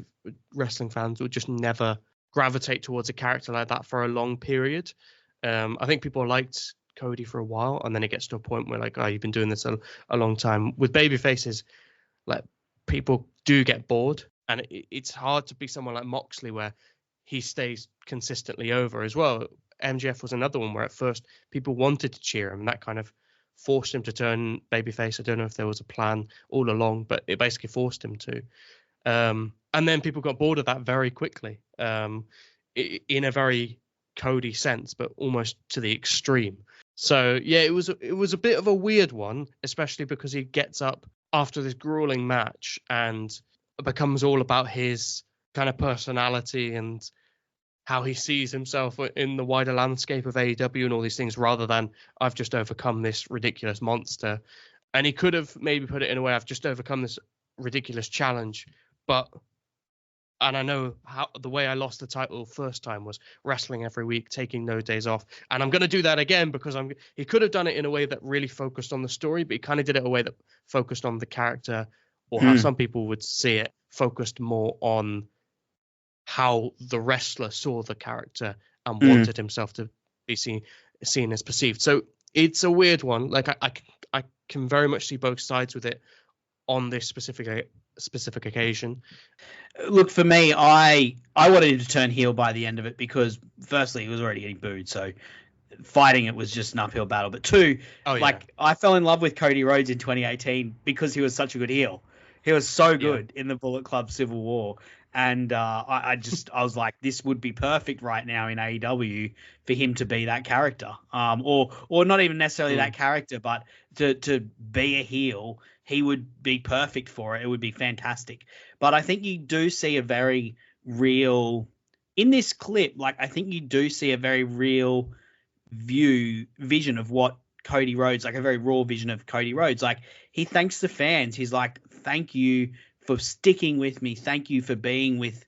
wrestling fans would just never gravitate towards a character like that for a long period. I think people liked Cody for a while, and then it gets to a point where like, oh, you've been doing this a long time. With baby faces, like, people do get bored, and it's hard to be someone like Moxley where he stays consistently over as well. MJF was another one where at first people wanted to cheer him, and that kind of forced him to turn babyface. I don't know if there was a plan all along, but it basically forced him to. And then people got bored of that very quickly, in a very Cody sense, but almost to the extreme. So yeah, it was a bit of a weird one, especially because he gets up after this grueling match and becomes all about his kind of personality and how he sees himself in the wider landscape of AEW and all these things, rather than I've just overcome this ridiculous monster. And he could have maybe put it in a way, I've just overcome this ridiculous challenge, and I know how the way I lost the title first time was wrestling every week, taking no days off. And I'm going to do that again because he could have done it in a way that really focused on the story, but he kind of did it in a way that focused on the character, or how some people would see it, focused more on how the wrestler saw the character and wanted himself to be seen as perceived. So it's a weird one. Like, I can very much see both sides with it on this specific occasion. Look, for me, I wanted him to turn heel by the end of it because, firstly, he was already getting booed, so fighting it was just an uphill battle. But two, I fell in love with Cody Rhodes in 2018 because he was such a good heel. He was so good in the Bullet Club Civil War. And I was like, this would be perfect right now in AEW for him to be that character, or not even necessarily that character, but to be a heel. He would be perfect for it. It would be fantastic. But I think you do see a very real, in this clip, like, I think you do see a very real vision of what Cody Rhodes, like a very raw vision of Cody Rhodes. Like, he thanks the fans. He's like, thank you for sticking with me. Thank you for being with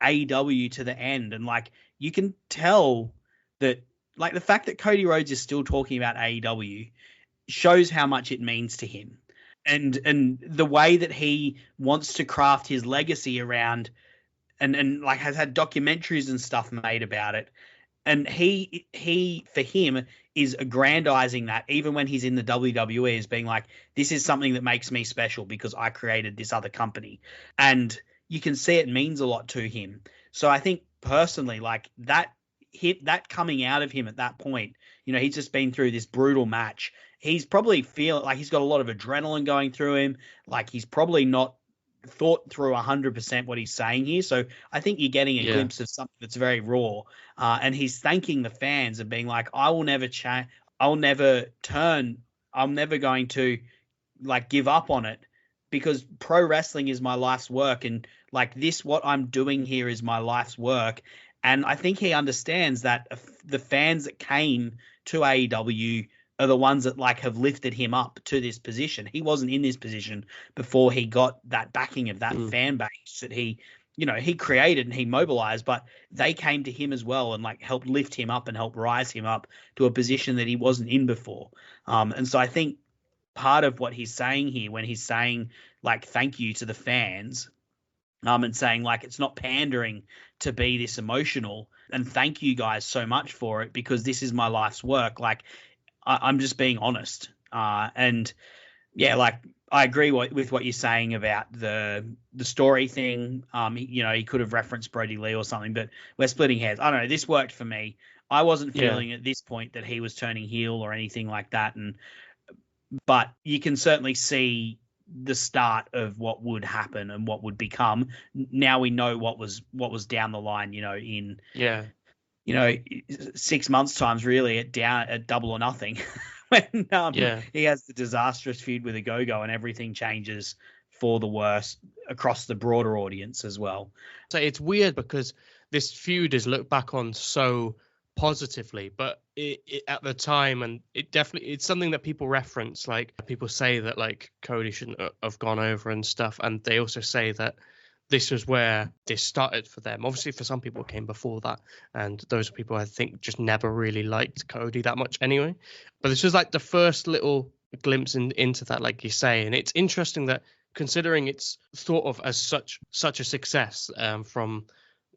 AEW to the end. And like, you can tell that, like, the fact that Cody Rhodes is still talking about AEW shows how much it means to him, and the way that he wants to craft his legacy around, and like has had documentaries and stuff made about it. And he for him is aggrandizing that, even when he's in the WWE, as being like, this is something that makes me special because I created this other company. And you can see it means a lot to him. So I think personally, like that coming out of him at that point, he's just been through this brutal match. He's probably feeling like he's got a lot of adrenaline going through him. Like he's probably not thought through 100% what he's saying here. So I think you're getting a glimpse of something that's very raw. And he's thanking the fans and being like, I will never change. I'll never turn. I'm never going to like give up on it, because pro wrestling is my life's work. And like this, what I'm doing here is my life's work. And I think he understands that the fans that came to AEW are the ones that like have lifted him up to this position. He wasn't in this position before he got that backing of that fan base that he created and he mobilized, but they came to him as well and like helped lift him up and help rise him up to a position that he wasn't in before. And so I think part of what he's saying here, when he's saying like, thank you to the fans, and saying like, it's not pandering to be this emotional, and thank you guys so much for it, because this is my life's work. Like, I'm just being honest. And yeah, like I agree with what you're saying about the story thing. He could have referenced Brodie Lee or something, but we're splitting hairs. I don't know. This worked for me. I wasn't feeling at this point that he was turning heel or anything like that. But you can certainly see the start of what would happen and what would become. Now we know what was down the line, in 6 months times, really, at Double or Nothing, when he has the disastrous feud with a Go-Go and everything changes for the worse across the broader audience as well. So it's weird because this feud is looked back on so positively, but it at the time, and it's something that people reference, like people say that like Cody shouldn't have gone over and stuff, and they also say that this was where this started for them. Obviously, for some people, it came before that. And those people, I think, just never really liked Cody that much anyway. But this was like the first little glimpse into that, like you say. And it's interesting that, considering it's thought of as such a success from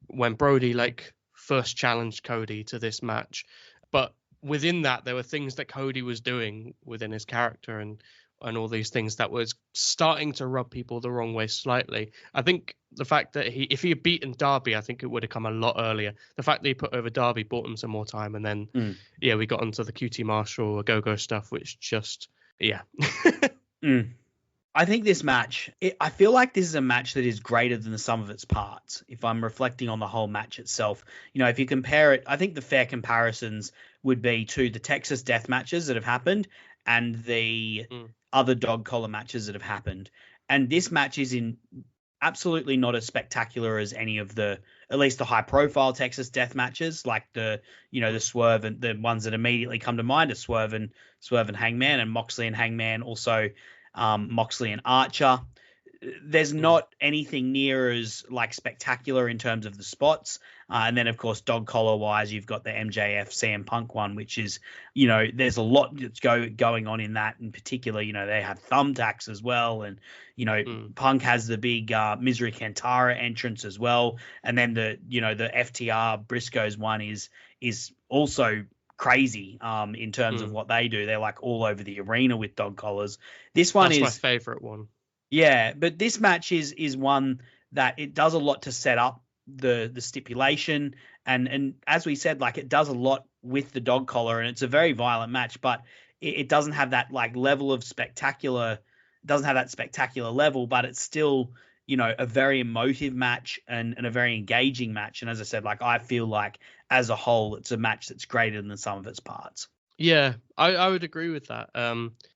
when Brodie like first challenged Cody to this match. But within that, there were things that Cody was doing within his character and all these things that was starting to rub people the wrong way slightly. I think the fact that if he had beaten Darby, I think it would have come a lot earlier. The fact that he put over Darby bought him some more time. And then, we got onto the QT Marshall, Go-Go stuff, which just, I think this match, I feel like this is a match that is greater than the sum of its parts. If I'm reflecting on the whole match itself, if you compare it, I think the fair comparisons would be to the Texas death matches that have happened and the other dog collar matches that have happened. And this match is absolutely not as spectacular as any of at least the high profile Texas death matches, like the Swerve, and the ones that immediately come to mind are Swerve and Hangman, and Moxley and Hangman, also Moxley and Archer. There's not anything near as like spectacular in terms of the spots. And then, of course, dog collar wise, you've got the MJF CM Punk one, which is, there's a lot that's going on in that in particular. They have thumbtacks as well. And, Punk has the big Misery Kantara entrance as well. And then the FTR Briscoes one is also crazy in terms of what they do. They're like all over the arena with dog collars. That's my favorite one. Yeah, but this match is one that it does a lot to set up the stipulation, and as we said, like it does a lot with the dog collar, and it's a very violent match, but it doesn't have that like level of spectacular. Doesn't have that spectacular level, but it's still a very emotive match and a very engaging match. And as I said, like I feel like as a whole, it's a match that's greater than the sum of its parts. Yeah, I would agree with that.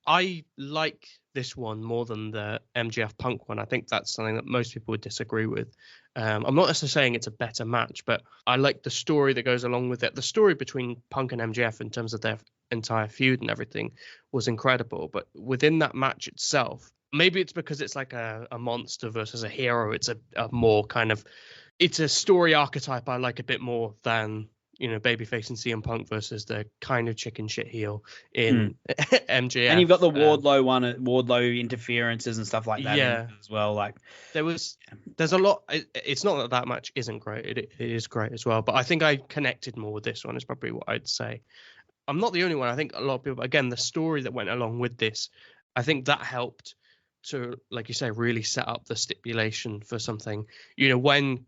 I like this one more than the MJF Punk one. I think that's something that most people would disagree with. I'm not necessarily saying it's a better match, but I like the story that goes along with it. The story between Punk and MJF in terms of their entire feud and everything was incredible. But within that match itself, maybe it's because it's like a monster versus a hero. It's a more kind of, it's a story archetype I like a bit more than, babyface and CM Punk versus the kind of chicken shit heel in MJF. And you've got the Wardlow interferences and stuff like that as well. Like there's a lot. It's not that match isn't great. It is great as well. But I think I connected more with this one is probably what I'd say. I'm not the only one. I think a lot of people, again, the story that went along with this, I think that helped to, like you say, really set up the stipulation for something. When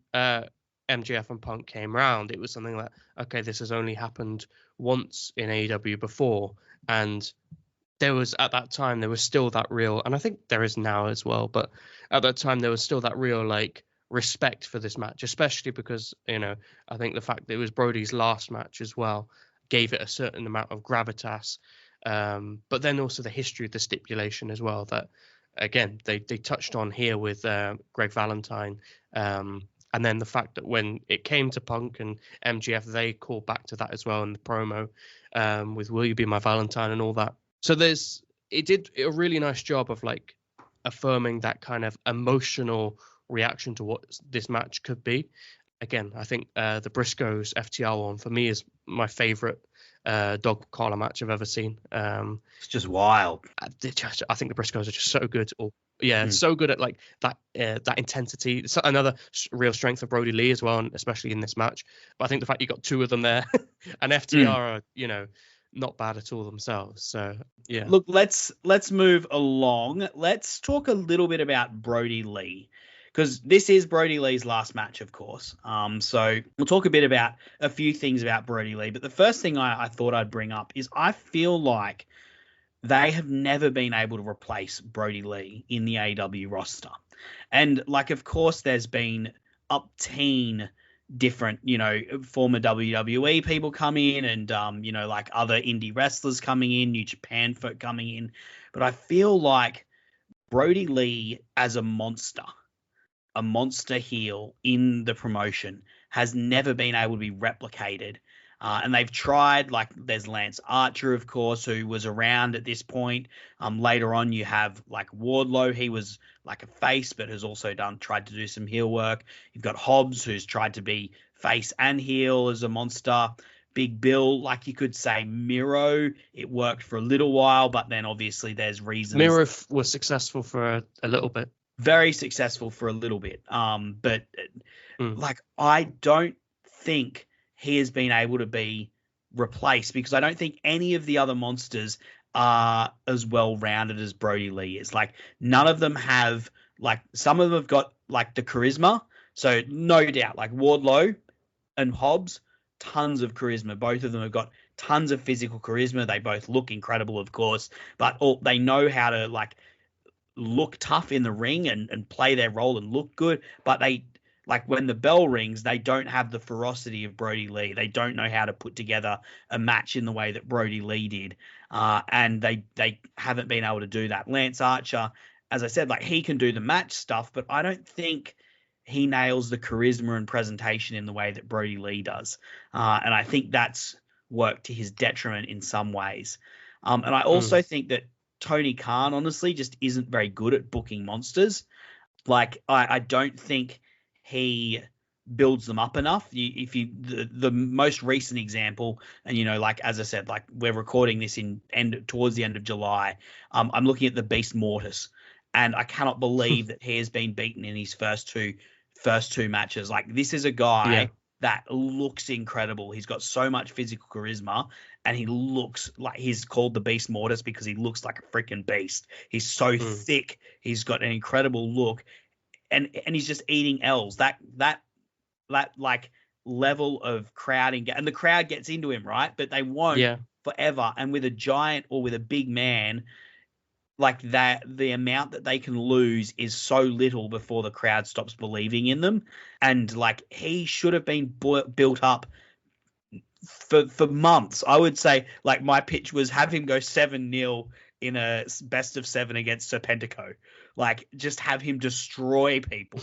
MJF and Punk came round, it was something like, okay, this has only happened once in AEW before, and there was at that time there was still that real, and I think there is now as well, but at that time there was still that real like respect for this match, especially because I think the fact that it was Brodie's last match as well gave it a certain amount of gravitas, but then also the history of the stipulation as well that again they touched on here with Greg Valentine, and then the fact that when it came to Punk and MGF, they called back to that as well in the promo, with "Will You Be My Valentine" and all that. So it did a really nice job of like affirming that kind of emotional reaction to what this match could be. Again, I think the Briscoes FTR one for me is my favorite dog collar match I've ever seen. It's just wild. I think the Briscoes are just so good. So good at like that intensity. It's another real strength of Brodie Lee as well, and especially in this match. But I think the fact you got two of them there, and FTR are not bad at all themselves. So yeah. Look, let's move along. Let's talk a little bit about Brodie Lee, because this is Brodie Lee's last match, of course. So we'll talk a bit about a few things about Brodie Lee. But the first thing I thought I'd bring up is I feel like they have never been able to replace Brodie Lee in the AEW roster. And like, of course, there's been up-teen different, former WWE people come in and, like other indie wrestlers coming in, New Japan folk coming in. But I feel like Brodie Lee as a monster heel in the promotion has never been able to be replicated. And they've tried, like there's Lance Archer, of course, who was around at this point. Later on, you have like Wardlow. He was like a face, but has also tried to do some heel work. You've got Hobbs, who's tried to be face and heel as a monster. Big Bill, like you could say Miro. It worked for a little while, but then obviously there's reasons. Miro was successful for a little bit. Very successful for a little bit. But like, I don't think he has been able to be replaced, because I don't think any of the other monsters are as well rounded as Brodie Lee is. Like, none of them have, like, some of them have got like the charisma. So no doubt, like Wardlow and Hobbs, tons of charisma. Both of them have got tons of physical charisma. They both look incredible, of course, but they know how to like look tough in the ring and play their role and look good. But they, like, when the bell rings, they don't have the ferocity of Brodie Lee. They don't know how to put together a match in the way that Brodie Lee did. And they haven't been able to do that. Lance Archer, as I said, like, he can do the match stuff, but I don't think he nails the charisma and presentation in the way that Brodie Lee does. And I think that's worked to his detriment in some ways. And I also think that Tony Khan, honestly, just isn't very good at booking monsters. Like, I don't think he builds them up enough. The most recent example, and like, as I said, like, we're recording this towards the end of July. I'm looking at the Beast Mortis, and I cannot believe that he has been beaten in his first two matches. Like, this is a guy that looks incredible. He's got so much physical charisma, and he looks like, he's called the Beast Mortis because he looks like a freaking beast. He's so thick. He's got an incredible look. And he's just eating L's. That like level of crowding, and the crowd gets into him, right? But they won't forever. And with a giant or with a big man like that, the amount that they can lose is so little before the crowd stops believing in them. And like, he should have been built up for months. I would say, like, my pitch was have him go 7-0 in a best of 7 against Serpentico. Like, just have him destroy people.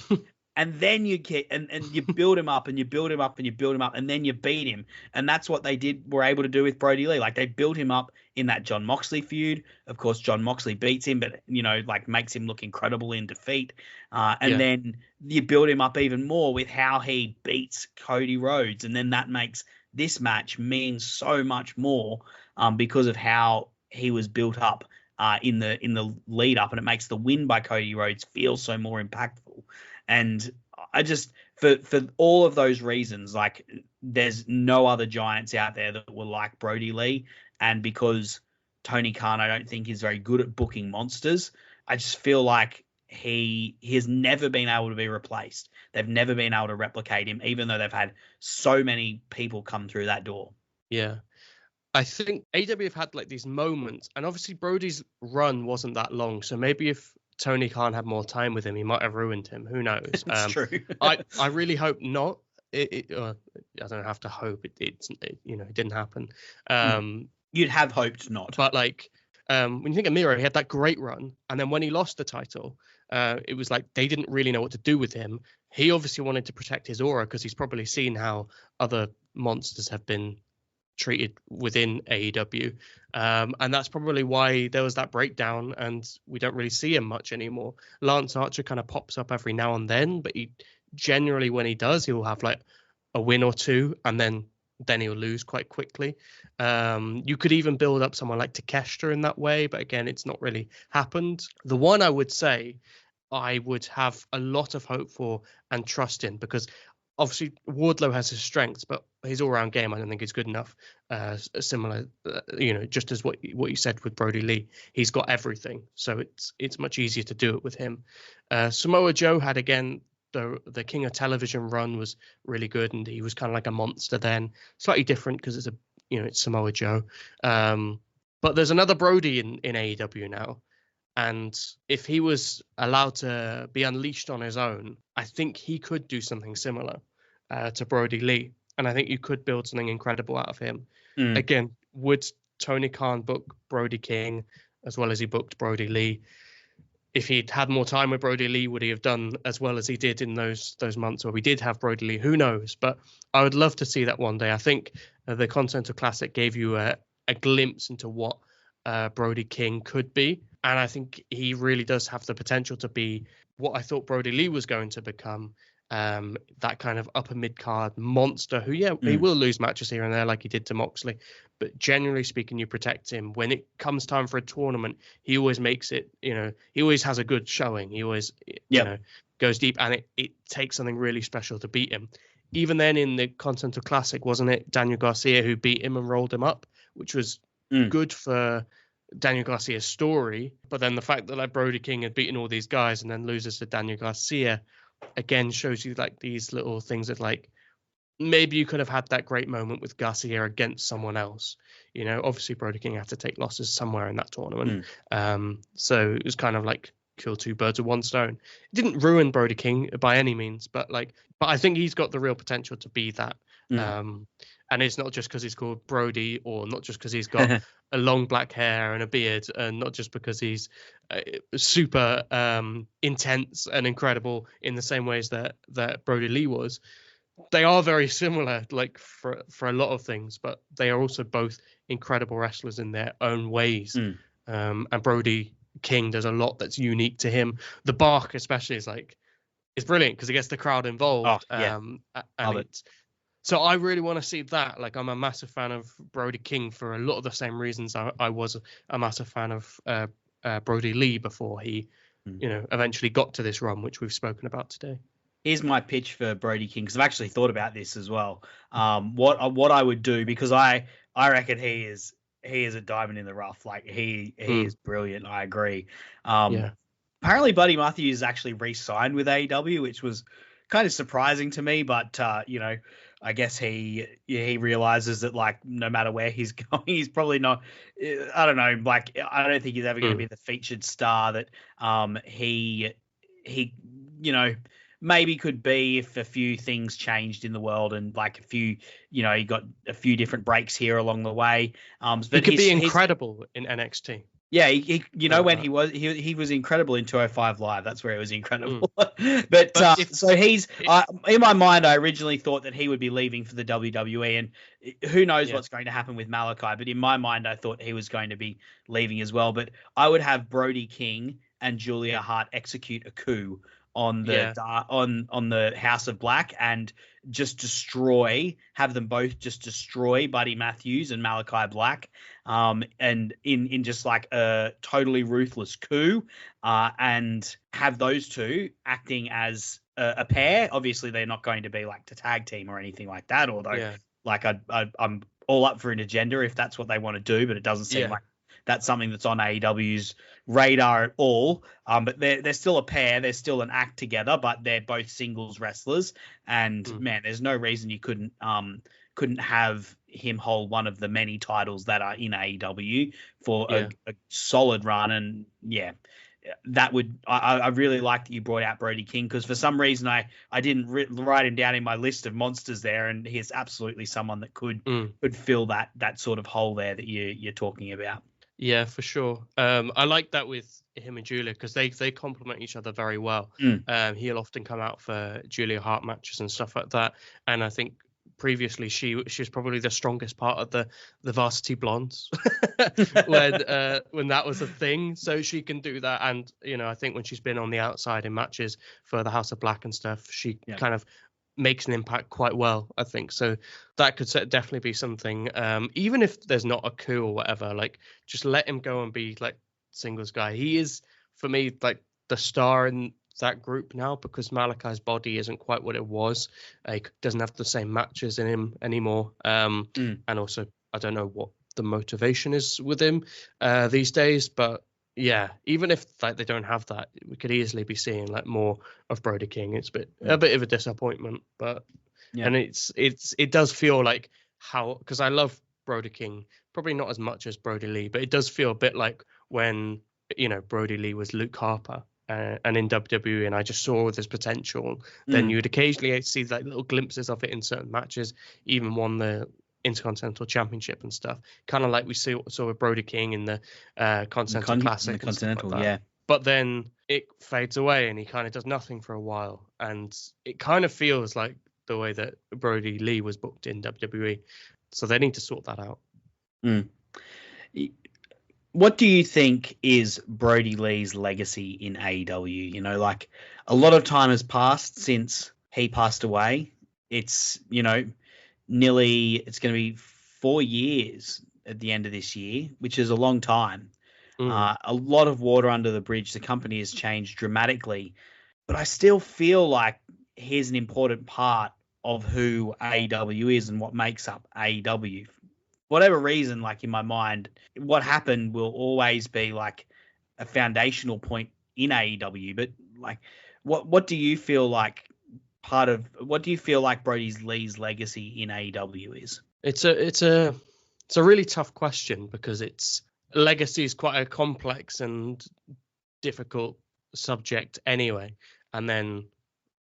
And then you get, and you build him up and you build him up and you build him up, and then you beat him. And that's what they were able to do with Brodie Lee. Like, they built him up in that Jon Moxley feud. Of course, Jon Moxley beats him, but, like, makes him look incredible in defeat. Then you build him up even more with how he beats Cody Rhodes. And then that makes this match mean so much more because of how he was built up in the lead up, and it makes the win by Cody Rhodes feel so more impactful. And I just, for all of those reasons, like, there's no other giants out there that were like Brodie Lee. And because Tony Khan, I don't think, is very good at booking monsters, I just feel like he has never been able to be replaced. They've never been able to replicate him, even though they've had so many people come through that door. Yeah. I think AEW have had like these moments, and obviously Brodie's run wasn't that long, so maybe if Tony Khan had more time with him, he might have ruined him. Who knows? It's true. I really hope not. I don't have to hope it didn't happen. You'd have hoped not. But like when you think of Miro, he had that great run, and then when he lost the title, it was like they didn't really know what to do with him. He obviously wanted to protect his aura because he's probably seen how other monsters have been treated within AEW, and that's probably why there was that breakdown, and we don't really see him much anymore. Lance Archer kind of pops up every now and then, but he generally, when he does, he will have like a win or two, and then he'll lose quite quickly. You could even build up someone like Takeshita in that way, but again, it's not really happened. The one I would say I would have a lot of hope for and trust in, because obviously Wardlow has his strengths, but his all-round game I don't think is good enough. Similar, just as what you said with Brodie Lee, he's got everything, so it's much easier to do it with him. Samoa Joe had, again, the King of Television run was really good, and he was kind of like a monster then. Slightly different because it's Samoa Joe. But there's another Brodie in AEW now. And if he was allowed to be unleashed on his own, I think he could do something similar to Brodie Lee. And I think you could build something incredible out of him. Again, would Tony Khan book Brody King as well as he booked Brodie Lee? If he'd had more time with Brodie Lee, would he have done as well as he did in those months where we did have Brodie Lee? Who knows? But I would love to see that one day. I think the Continental Classic gave you a glimpse into what Brody King could be. And I think he really does have the potential to be what I thought Brodie Lee was going to become, that kind of upper mid-card monster who, he will lose matches here and there like he did to Moxley. But generally speaking, you protect him. When it comes time for a tournament, he always makes it, he always has a good showing. He always, goes deep, and it takes something really special to beat him. Even then in the Continental Classic, wasn't it Daniel Garcia who beat him and rolled him up, which was good for Daniel Garcia's story. But then the fact that like Brody King had beaten all these guys and then loses to Daniel Garcia again shows you like these little things that like maybe you could have had that great moment with Garcia against someone else. Obviously Brody King had to take losses somewhere in that tournament. So it was kind of like kill two birds with one stone. It didn't ruin Brody King by any means, but I think he's got the real potential to be that. And it's not just because he's called Brody, or not just because he's got a long black hair and a beard, and not just because he's super intense and incredible in the same ways that Brodie Lee was. They are very similar, like for a lot of things, but they are also both incredible wrestlers in their own ways. And Brody King does a lot that's unique to him. The bark especially is brilliant because it gets the crowd involved. So I really want to see that. Like, I'm a massive fan of Brody King for a lot of the same reasons I was a massive fan of Brodie Lee before he, eventually got to this run, which we've spoken about today. Here's my pitch for Brody King, because I've actually thought about this as well. What I would do, because I reckon he is a diamond in the rough. Like he is brilliant. I agree. Apparently Buddy Matthews actually re-signed with AEW, which was kind of surprising to me, but I guess he realizes that like no matter where he's going, he's probably not. I don't know. Like I don't think he's ever going to be the featured star that he maybe could be if a few things changed in the world and like a few he got a few different breaks here along the way. But he could be incredible in NXT. Yeah, when he was incredible in 205 Live. That's where he was incredible. But in my mind, I originally thought that he would be leaving for the WWE, and who knows what's going to happen with Malachi. But in my mind, I thought he was going to be leaving as well. But I would have Brody King and Julia Hart execute a coup on the House of Black and just have them both just destroy Buddy Matthews and Malachi Black, and in just like a totally ruthless coup, and have those two acting as a pair. Obviously, they're not going to be like the tag team or anything like that, although like I'm all up for an agenda if that's what they want to do, but it doesn't seem like that's something that's on AEW's radar at all. But they're still a pair. They're still an act together, but they're both singles wrestlers. And man, there's no reason you couldn't have him hold one of the many titles that are in AEW for a solid run. And yeah, that would, I really like that you brought out Brody King, because for some reason I didn't write him down in my list of monsters there, and he's absolutely someone that could fill that sort of hole there that you're talking about. Yeah, for sure. I like that with him and Julia, because they complement each other very well. He'll often come out for Julia Hart matches and stuff like that, and I think previously she was probably the strongest part of the Varsity Blondes when that was a thing, so she can do that. And I think when she's been on the outside in matches for the House of Black and stuff, she kind of makes an impact quite well, I think. So that could definitely be something, even if there's not a coup or whatever, like just let him go and be like singles guy. He is, for me, like the star in that group now, because Malachi's body isn't quite what it was. He doesn't have the same matches in him anymore. And also, I don't know what the motivation is with him these days, but yeah, even if like they don't have that, we could easily be seeing like more of Brody King. It's a bit of a disappointment, but and it does feel like because I love Brody King, probably not as much as Brodie Lee, but it does feel a bit like when Brodie Lee was Luke Harper. And in WWE, and I just saw all this potential. Then you'd occasionally see like little glimpses of it in certain matches, even won the Intercontinental Championship and stuff. Kind of like we saw with Brody King in the Continental Classic. The Continental, like But then it fades away, and he kind of does nothing for a while, and it kind of feels like the way that Brodie Lee was booked in WWE. So they need to sort that out. What do you think is Brodie Lee's legacy in AEW? Like a lot of time has passed since he passed away. It's, it's going to be 4 years at the end of this year, which is a long time. A lot of water under the bridge. The company has changed dramatically, but I still feel like he's an important part of who AEW is and what makes up AEW. Whatever reason, like in my mind, what happened will always be like a foundational point in AEW. But like, what do you feel like Brodie Lee's legacy in AEW is? It's a really tough question, because legacy is quite a complex and difficult subject anyway. And then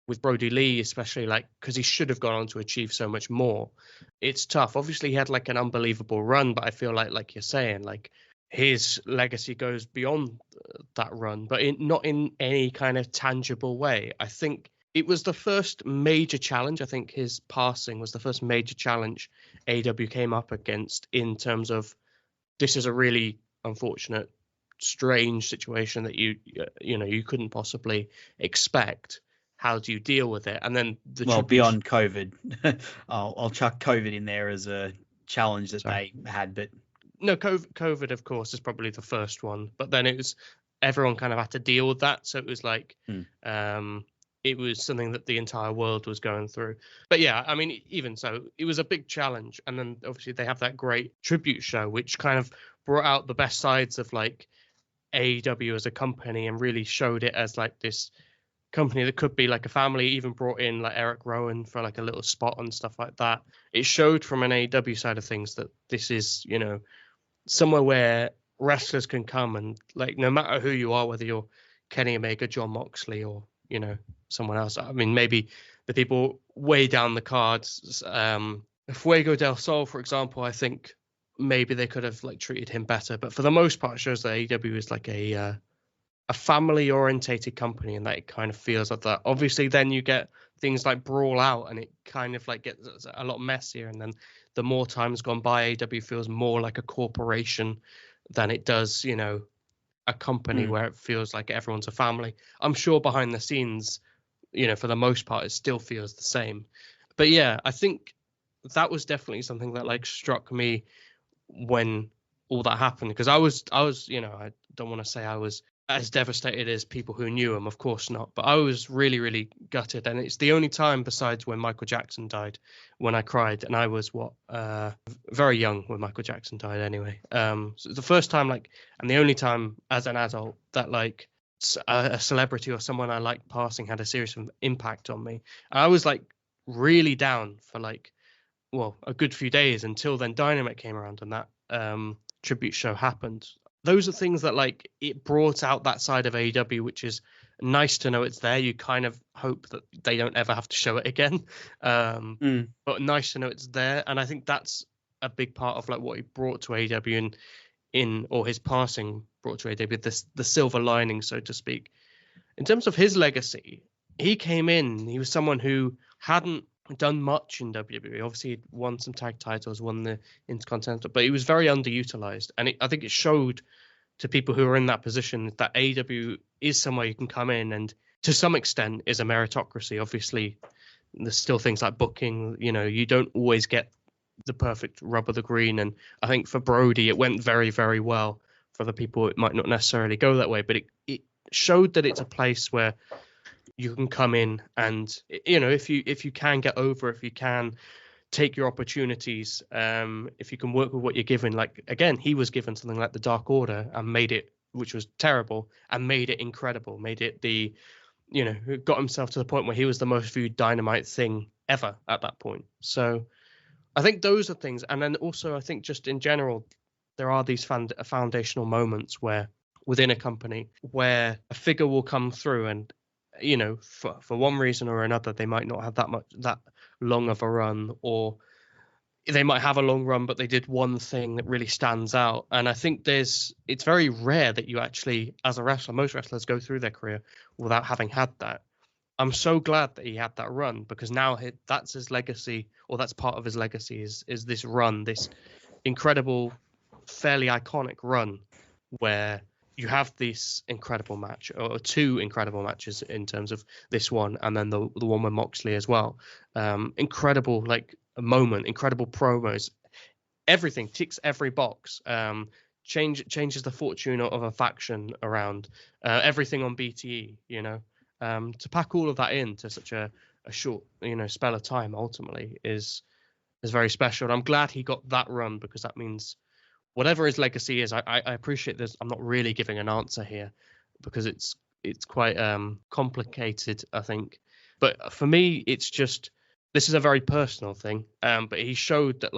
with Brodie Lee, especially because he should have gone on to achieve so much more, it's tough. Obviously, he had like an unbelievable run, but I feel like you're saying, like his legacy goes beyond that run, but not in any kind of tangible way. I think it was the first major challenge. I think his passing was the first major challenge AEW came up against, in terms of this is a really unfortunate, strange situation that you couldn't possibly expect. How do you deal with it? And then beyond COVID, I'll chuck COVID in there as a challenge that they had. But no, COVID, of course, is probably the first one. But then it was everyone kind of had to deal with that. So it was like it was something that the entire world was going through. But yeah, I mean, even so, it was a big challenge. And then obviously they have that great tribute show, which kind of brought out the best sides of like AEW as a company and really showed it as like this company that could be like a family. Even brought in like Eric Rowan for like a little spot and stuff like that. It showed from an AEW side of things that this is, somewhere where wrestlers can come and like, no matter who you are, whether you're Kenny Omega, Jon Moxley, or someone else. I mean, maybe the people way down the cards, Fuego del Sol, for example, I think maybe they could have like treated him better. But for the most part, it shows that AEW is like a family orientated company, and that it kind of feels like that. Obviously, then you get things like Brawl Out, and it kind of like gets a lot messier. And then the more time's gone by, AEW feels more like a corporation than it does, a company where it feels like everyone's a family. I'm sure behind the scenes, for the most part, it still feels the same. But yeah, I think that was definitely something that like struck me when all that happened, because I was, I don't want to say I was as devastated as people who knew him, of course not. But I was really, really gutted, and it's the only time besides when Michael Jackson died when I cried, and I was very young when Michael Jackson died. Anyway, so it's the first time, and the only time as an adult that a celebrity or someone I liked passing had a serious impact on me. I was really down for a good few days until then Dynamite came around and that tribute show happened. Those are things that it brought out that side of AEW, which is nice to know it's there. You kind of hope that they don't ever have to show it again. But nice to know it's there. And I think that's a big part of what he brought to AEW or his passing brought to AEW, the silver lining, so to speak. In terms of his legacy, he came in, he was someone who hadn't done much in WWE. Obviously, he'd won some tag titles, won the Intercontinental, but he was very underutilized. And I think it showed to people who are in that position that AEW is somewhere you can come in and to some extent is a meritocracy. Obviously, there's still things like booking, you don't always get the perfect rub of the green. And I think for Brodie, it went very, very well. For the people, it might not necessarily go that way, but it showed that it's a place where you can come in and, if you can get over, if you can take your opportunities, if you can work with what you're given. Again, he was given something like the Dark Order and made it, which was terrible, and made it incredible, made it got himself to the point where he was the most viewed Dynamite thing ever at that point. So I think those are things. And then also I think just in general, there are these foundational moments where within a company where a figure will come through and, for one reason or another, they might not have that long of a run, or they might have a long run, but they did one thing that really stands out. And I think it's very rare that you actually, as a wrestler, most wrestlers go through their career without having had that. I'm so glad that he had that run, because now that's his legacy, or that's part of his legacy is this run, this incredible, fairly iconic run where you have this incredible match, or two incredible matches in terms of this one, and then the one with Moxley as well. Incredible, a moment, incredible promos, everything ticks every box. Changes the fortune of a faction around, everything on BTE. To pack all of that into such a short, spell of time ultimately is very special. And I'm glad he got that run, because that means, whatever his legacy is, I appreciate this. I'm not really giving an answer here because it's quite complicated, I think. But for me, it's just, this is a very personal thing. But he showed that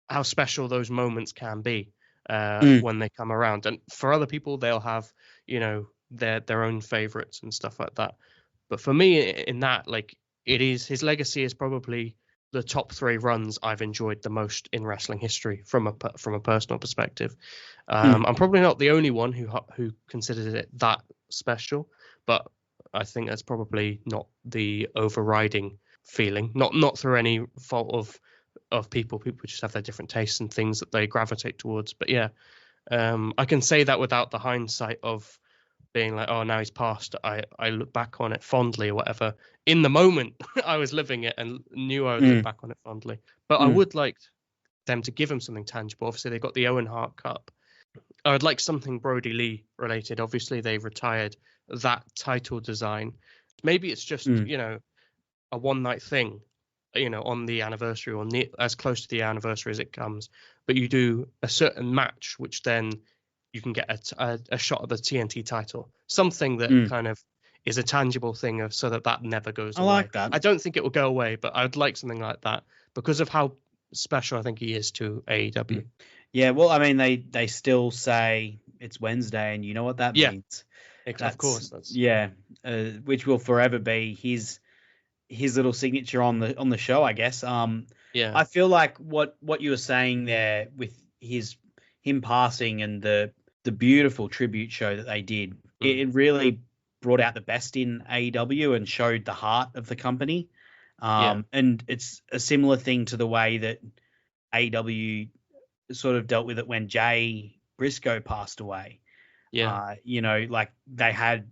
how special those moments can be when they come around. And for other people, they'll have, their own favorites and stuff like that. But for me, in that, his legacy is probably the top three runs I've enjoyed the most in wrestling history from a personal perspective. I'm probably not the only one who considers it that special, but I think that's probably not the overriding feeling. Not through any fault of people. People just have their different tastes and things that they gravitate towards. But yeah, I can say that without the hindsight of being oh, now he's passed. I look back on it fondly or whatever. In the moment, I was living it and knew I would look back on it fondly. But I would like them to give him something tangible. Obviously, they've got the Owen Hart Cup. I would like something Brodie Lee related. Obviously, they've retired that title design. Maybe it's just, a one-night thing, on the anniversary or as close to the anniversary as it comes. But you do a certain match, which then you can get a shot of the TNT title, something that kind of is a tangible thing so that never goes away. I like that. I don't think it will go away, but I would like something like that because of how special I think he is to AEW. Yeah, well, I mean, they still say it's Wednesday, and you know what that means. Of course. Which will forever be his little signature on the show, I guess. I feel like what you were saying there with him passing and the beautiful tribute show that they did, it really brought out the best in AEW and showed the heart of the company. And it's a similar thing to the way that AEW sort of dealt with it when Jay Briscoe passed away. They had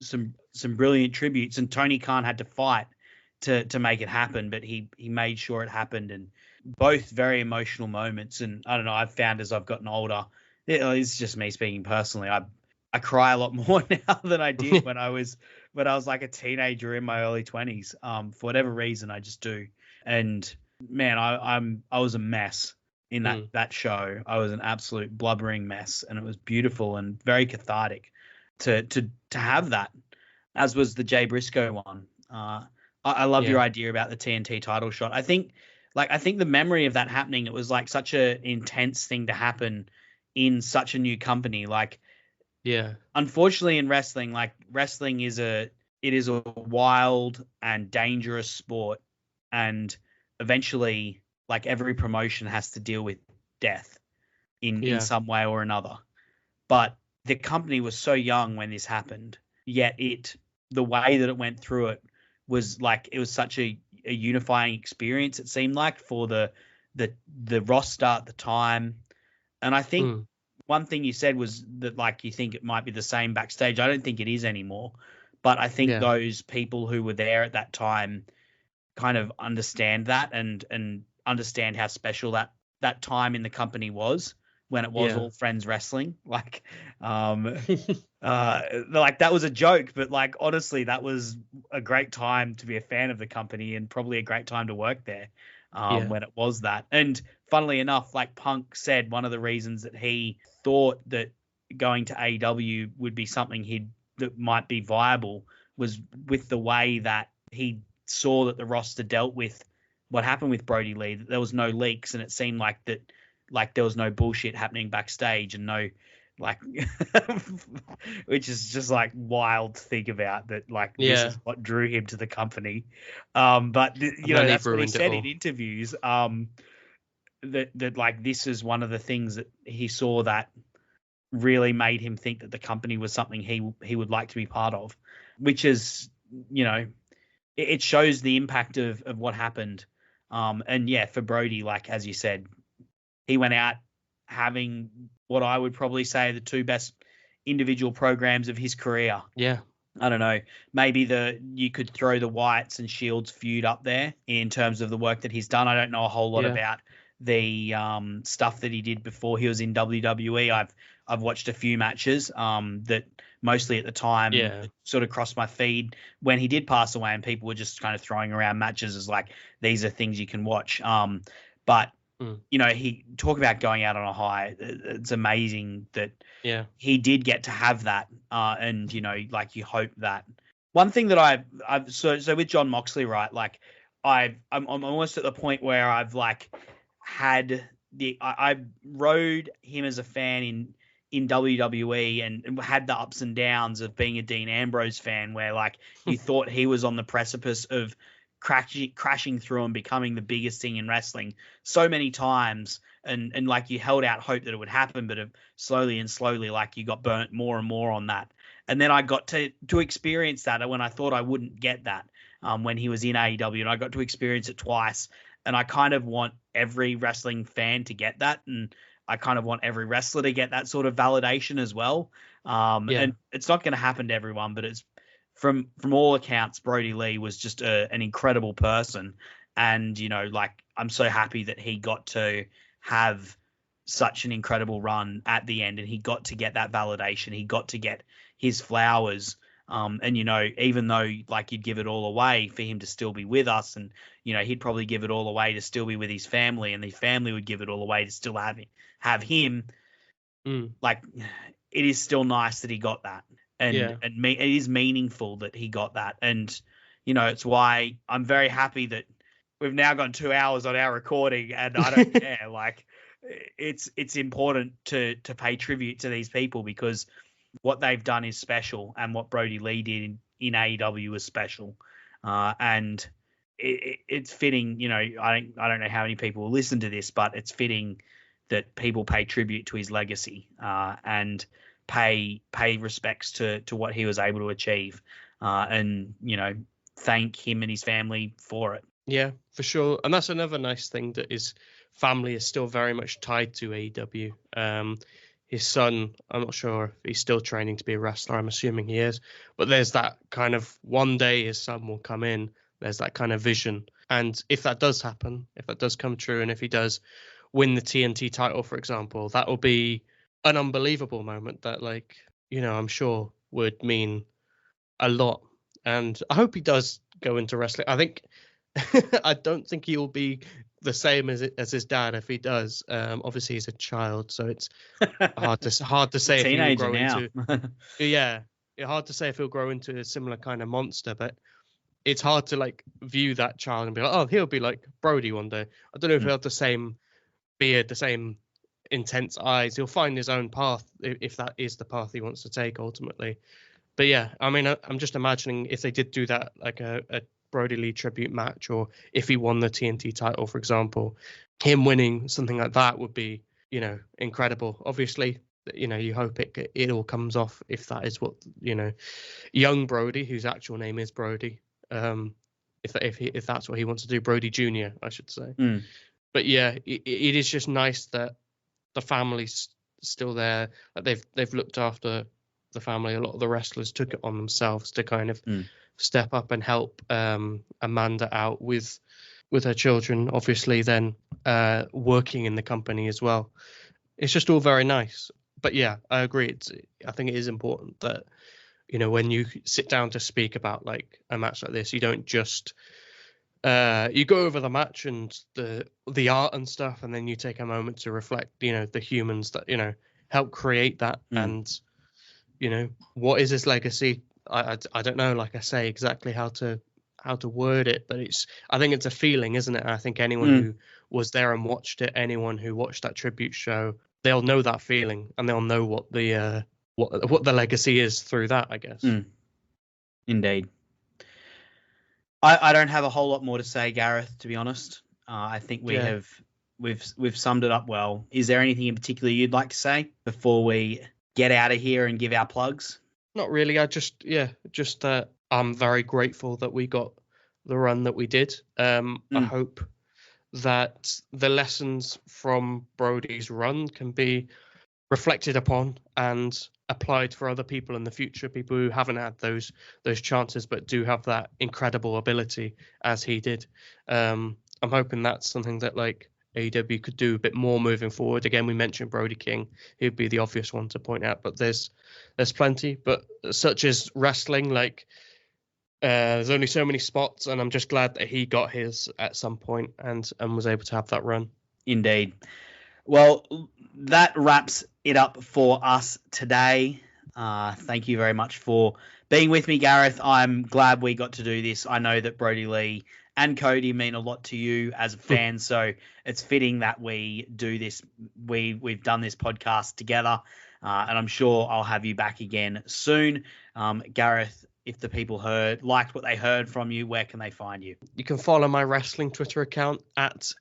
some brilliant tributes, and Tony Khan had to fight to make it happen, but he made sure it happened, and both very emotional moments. And I don't know, I've found as I've gotten older, it's just me speaking personally, I cry a lot more now than I did when I was like a teenager in my early 20s. For whatever reason, I just do. And man, I was a mess in that show. I was an absolute blubbering mess, and it was beautiful and very cathartic to have that, as was the Jay Briscoe one. I love your idea about the TNT title shot. I think the memory of that happening, it was like such an intense thing to happen in such a new company. Like, unfortunately in wrestling, like wrestling is a wild and dangerous sport, and eventually like every promotion has to deal with death in some way or another. But the company was so young when this happened, yet the way that it went through it was like, it was such a unifying experience, it seemed like, for the roster at the time. And I think one thing you said was that, like, you think it might be the same backstage. I don't think it is anymore, but I think those people who were there at that time kind of understand that and understand how special that time in the company was, when it was all friends wrestling. Like, like that was a joke, but like, honestly, that was a great time to be a fan of the company, and probably a great time to work there when it was that. And funnily enough, like Punk said, one of the reasons that he thought that going to AEW would be something that might be viable was with the way that he saw that the roster dealt with what happened with Brodie Lee, that there was no leaks, and it seemed like that, like there was no bullshit happening backstage, and no, like, which is just like wild to think about, that like this is what drew him to the company. But you know, that's what he said in interviews. That like, this is one of the things that he saw that really made him think that the company was something he would like to be part of, which is, you know, it shows the impact of what happened. And yeah, for Brodie, like, as you said, he went out having what I would probably say are the two best individual programs of his career. Yeah. I don't know. Maybe you could throw the Wyatts and Shields feud up there in terms of the work that he's done. I don't know a whole lot about the stuff that he did before he was in WWE. I've watched a few matches that mostly at the time sort of crossed my feed when he did pass away, and people were just kind of throwing around matches as like, these are things you can watch. But you know, he talk about going out on a high. It's amazing that he did get to have that. And you know, like, you hope that. One thing that I've so with Jon Moxley, right? Like, I'm almost at the point where I've like had I rode him as a fan in WWE, and had the ups and downs of being a Dean Ambrose fan, where like you thought he was on the precipice of crashing through and becoming the biggest thing in wrestling so many times, and like you held out hope that it would happen, but slowly and slowly, like, you got burnt more and more on that. And then I got to experience that when I thought I wouldn't get that, when he was in AEW, and I got to experience it twice. And I kind of want every wrestling fan to get that, and I kind of want every wrestler to get that sort of validation as well. And it's not going to happen to everyone, but it's from all accounts, Brodie Lee was just an incredible person. And, you know, like, I'm so happy that he got to have such an incredible run at the end, and he got to get that validation. He got to get his flowers. And, you know, even though like you'd give it all away for him to still be with us, and, you know, he'd probably give it all away to still be with his family, and his family would give it all away to still have him. Like, it is still nice that he got that. And it is meaningful that he got that. And, you know, it's why I'm very happy that we've now gone 2 hours on our recording, and I don't care. Like, it's important to pay tribute to these people, because what they've done is special, and what Brodie Lee did in AEW is special. And it's fitting, you know, I don't know how many people will listen to this, but it's fitting that people pay tribute to his legacy, and pay respects to what he was able to achieve, and, you know, thank him and his family for it. Yeah, for sure. And that's another nice thing, that his family is still very much tied to AEW. His son, I'm not sure if he's still training to be a wrestler. I'm assuming he is. But there's that kind of, one day his son will come in. There's that kind of vision. And if that does happen, if that does come true, and if he does win the TNT title, for example, that will be an unbelievable moment, that, like, I'm sure would mean a lot. And I hope he does go into wrestling. I think I don't think he'll be the same as his dad if he does. Obviously he's a child, so it's hard to say if he'll grow into hard to say if he'll grow into a similar kind of monster, but it's hard to like view that child and be like, oh, he'll be like Brodie one day. I don't know if he'll have the same beard, the same intense eyes. He'll find his own path if that is the path he wants to take ultimately. But yeah, I mean, I'm just imagining if they did do that, like a Brodie Lee tribute match, or if he won the TNT title, for example, him winning something like that would be, incredible. Obviously, you hope it all comes off if that is what, young Brodie, whose actual name is Brodie, if that's what he wants to do, Brodie Jr., I should say. But yeah, it is just nice that the family's still there. Like they've looked after the family. A lot of the wrestlers took it on themselves to kind of step up and help Amanda out with her children, obviously then working in the company as well. It's just all very nice. But yeah, I agree. I think it is important that, when you sit down to speak about like a match like this, you don't just you go over the match and the art and stuff, and then you take a moment to reflect, the humans that, help create that. And, what is his legacy? I don't know, like I say, exactly how to word it, but I think it's a feeling, isn't it? And I think anyone who was there and watched it, anyone who watched that tribute show, they'll know that feeling, and they'll know what the legacy is through that, I guess. Indeed. I don't have a whole lot more to say, Gareth, to be honest. I think we've summed it up well. Is there anything in particular you'd like to say before we get out of here and give our plugs? Not really. I just I'm very grateful that we got the run that we did. I hope that the lessons from Brodie's run can be reflected upon and applied for other people in the future, people who haven't had those chances but do have that incredible ability as he did. I'm hoping that's something that like AEW could do a bit more moving forward. Again, we mentioned Brody King, he'd be the obvious one to point out, but there's plenty. But such as wrestling, like there's only so many spots, and I'm just glad that he got his at some point and was able to have that run. Indeed. Well, that wraps it up for us today. Thank you very much for being with me, Gareth. I'm glad we got to do this. I know that Brodie Lee and Cody mean a lot to you as a fan, so it's fitting that we do this. We've done this podcast together, and I'm sure I'll have you back again soon. Gareth, if the people liked what they heard from you, where can they find you? You can follow my wrestling Twitter account at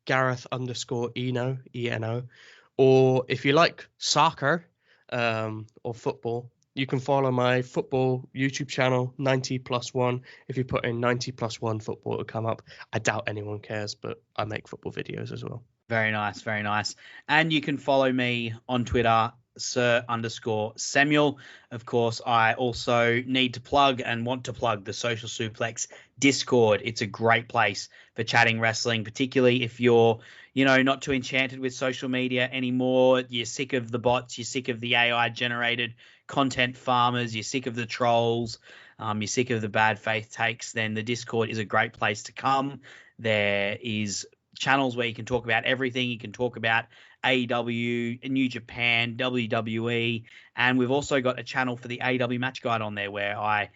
Gareth_Eno, E-N-O. Or if you like soccer or football, you can follow my football YouTube channel, 90+1. If you put in 90+1 football, it'll come up. I doubt anyone cares, but I make football videos as well. Very nice, very nice. And you can follow me on Twitter, Sir_Samuel. Of course, I also need to plug and want to plug the Social Suplex Discord. It's a great place for chatting wrestling, particularly if you're, not too enchanted with social media anymore. You're sick of the bots. You're sick of the AI generated content farmers. You're sick of the trolls. You're sick of the bad faith takes. Then the Discord is a great place to come. There is channels where you can talk about everything. You can talk about AEW, New Japan, WWE, and we've also got a channel for the AEW Match Guide on there where I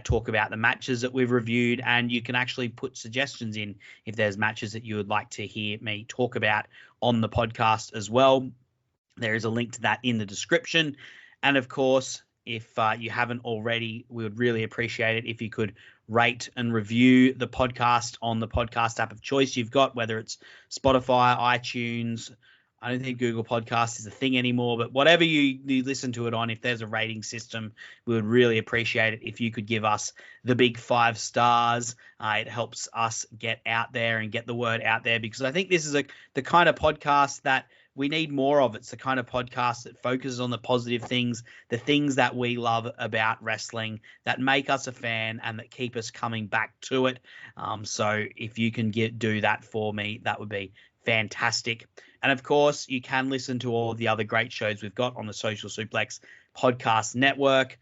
talk about the matches that we've reviewed, and you can actually put suggestions in if there's matches that you would like to hear me talk about on the podcast as well. There is a link to that in the description. And of course, if you haven't already, we would really appreciate it if you could rate and review the podcast on the podcast app of choice you've got, whether it's Spotify, iTunes. I don't think Google Podcasts is a thing anymore, but whatever you listen to it on, if there's a rating system, we would really appreciate it if you could give us the big 5 stars. It helps us get out there and get the word out there, because I think this is the kind of podcast that we need more of. It's the kind of podcast that focuses on the positive things, the things that we love about wrestling, that make us a fan and that keep us coming back to it. So if you can do that for me, that would be fantastic. And of course, you can listen to all of the other great shows we've got on the Social Suplex Podcast Network.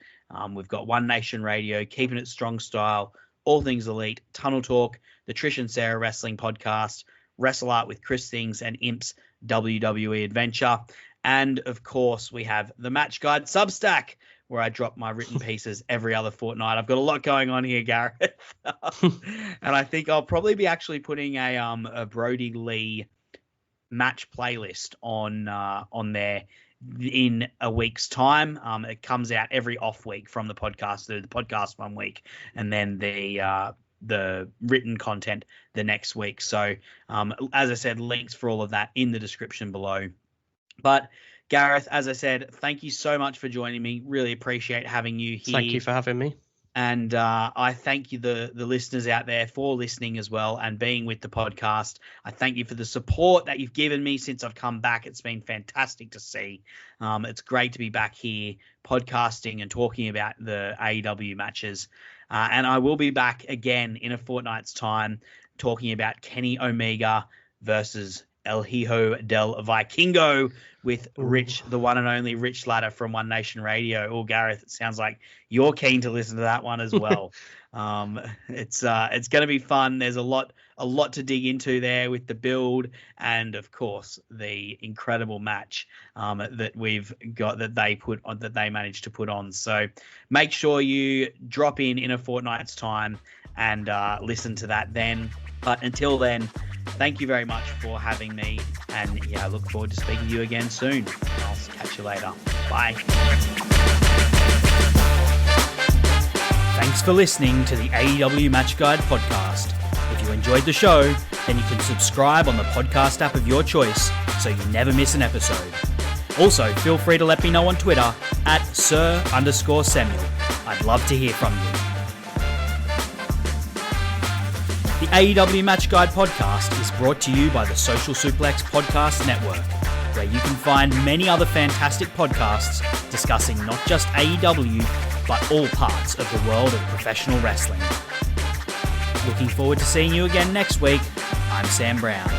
We've got One Nation Radio, Keeping It Strong Style, All Things Elite, Tunnel Talk, the Trish and Sarah Wrestling Podcast, Wrestle Art with Chris Things, and Imp's WWE Adventure. And of course, we have the Match Guide Substack, where I drop my written pieces every other fortnight. I've got a lot going on here, Gareth. And I think I'll probably be actually putting a Brodie Lee match playlist on there in a week's time. It comes out every off week from the podcast, the podcast 1 week, and then the written content the next week. So as I said, links for all of that in the description below. But Gareth, as I said, thank you so much for joining me. Really appreciate having you here. Thank you for having me. And I thank you, the listeners out there, for listening as well and being with the podcast. I thank you for the support that you've given me since I've come back. It's been fantastic to see. It's great to be back here podcasting and talking about the AEW matches. And I will be back again in a fortnight's time talking about Kenny Omega versus El Hijo del Vikingo with Rich, the one and only Rich Latta from One Nation Radio. Oh, Gareth, it sounds like you're keen to listen to that one as well. It's going to be fun. There's a lot to dig into there with the build and, of course, the incredible match that we've got that they managed to put on. So make sure you drop in a fortnight's time and listen to that then. But until then, thank you very much for having me. And yeah, I look forward to speaking to you again soon. I'll catch you later. Bye. Thanks for listening to the AEW Match Guide podcast. If you enjoyed the show, then you can subscribe on the podcast app of your choice so you never miss an episode. Also, feel free to let me know on Twitter at Sir_Samuel. I'd love to hear from you. The AEW Match Guide podcast is brought to you by the Social Suplex Podcast Network, where you can find many other fantastic podcasts discussing not just AEW, but all parts of the world of professional wrestling. Looking forward to seeing you again next week. I'm Sam Brown.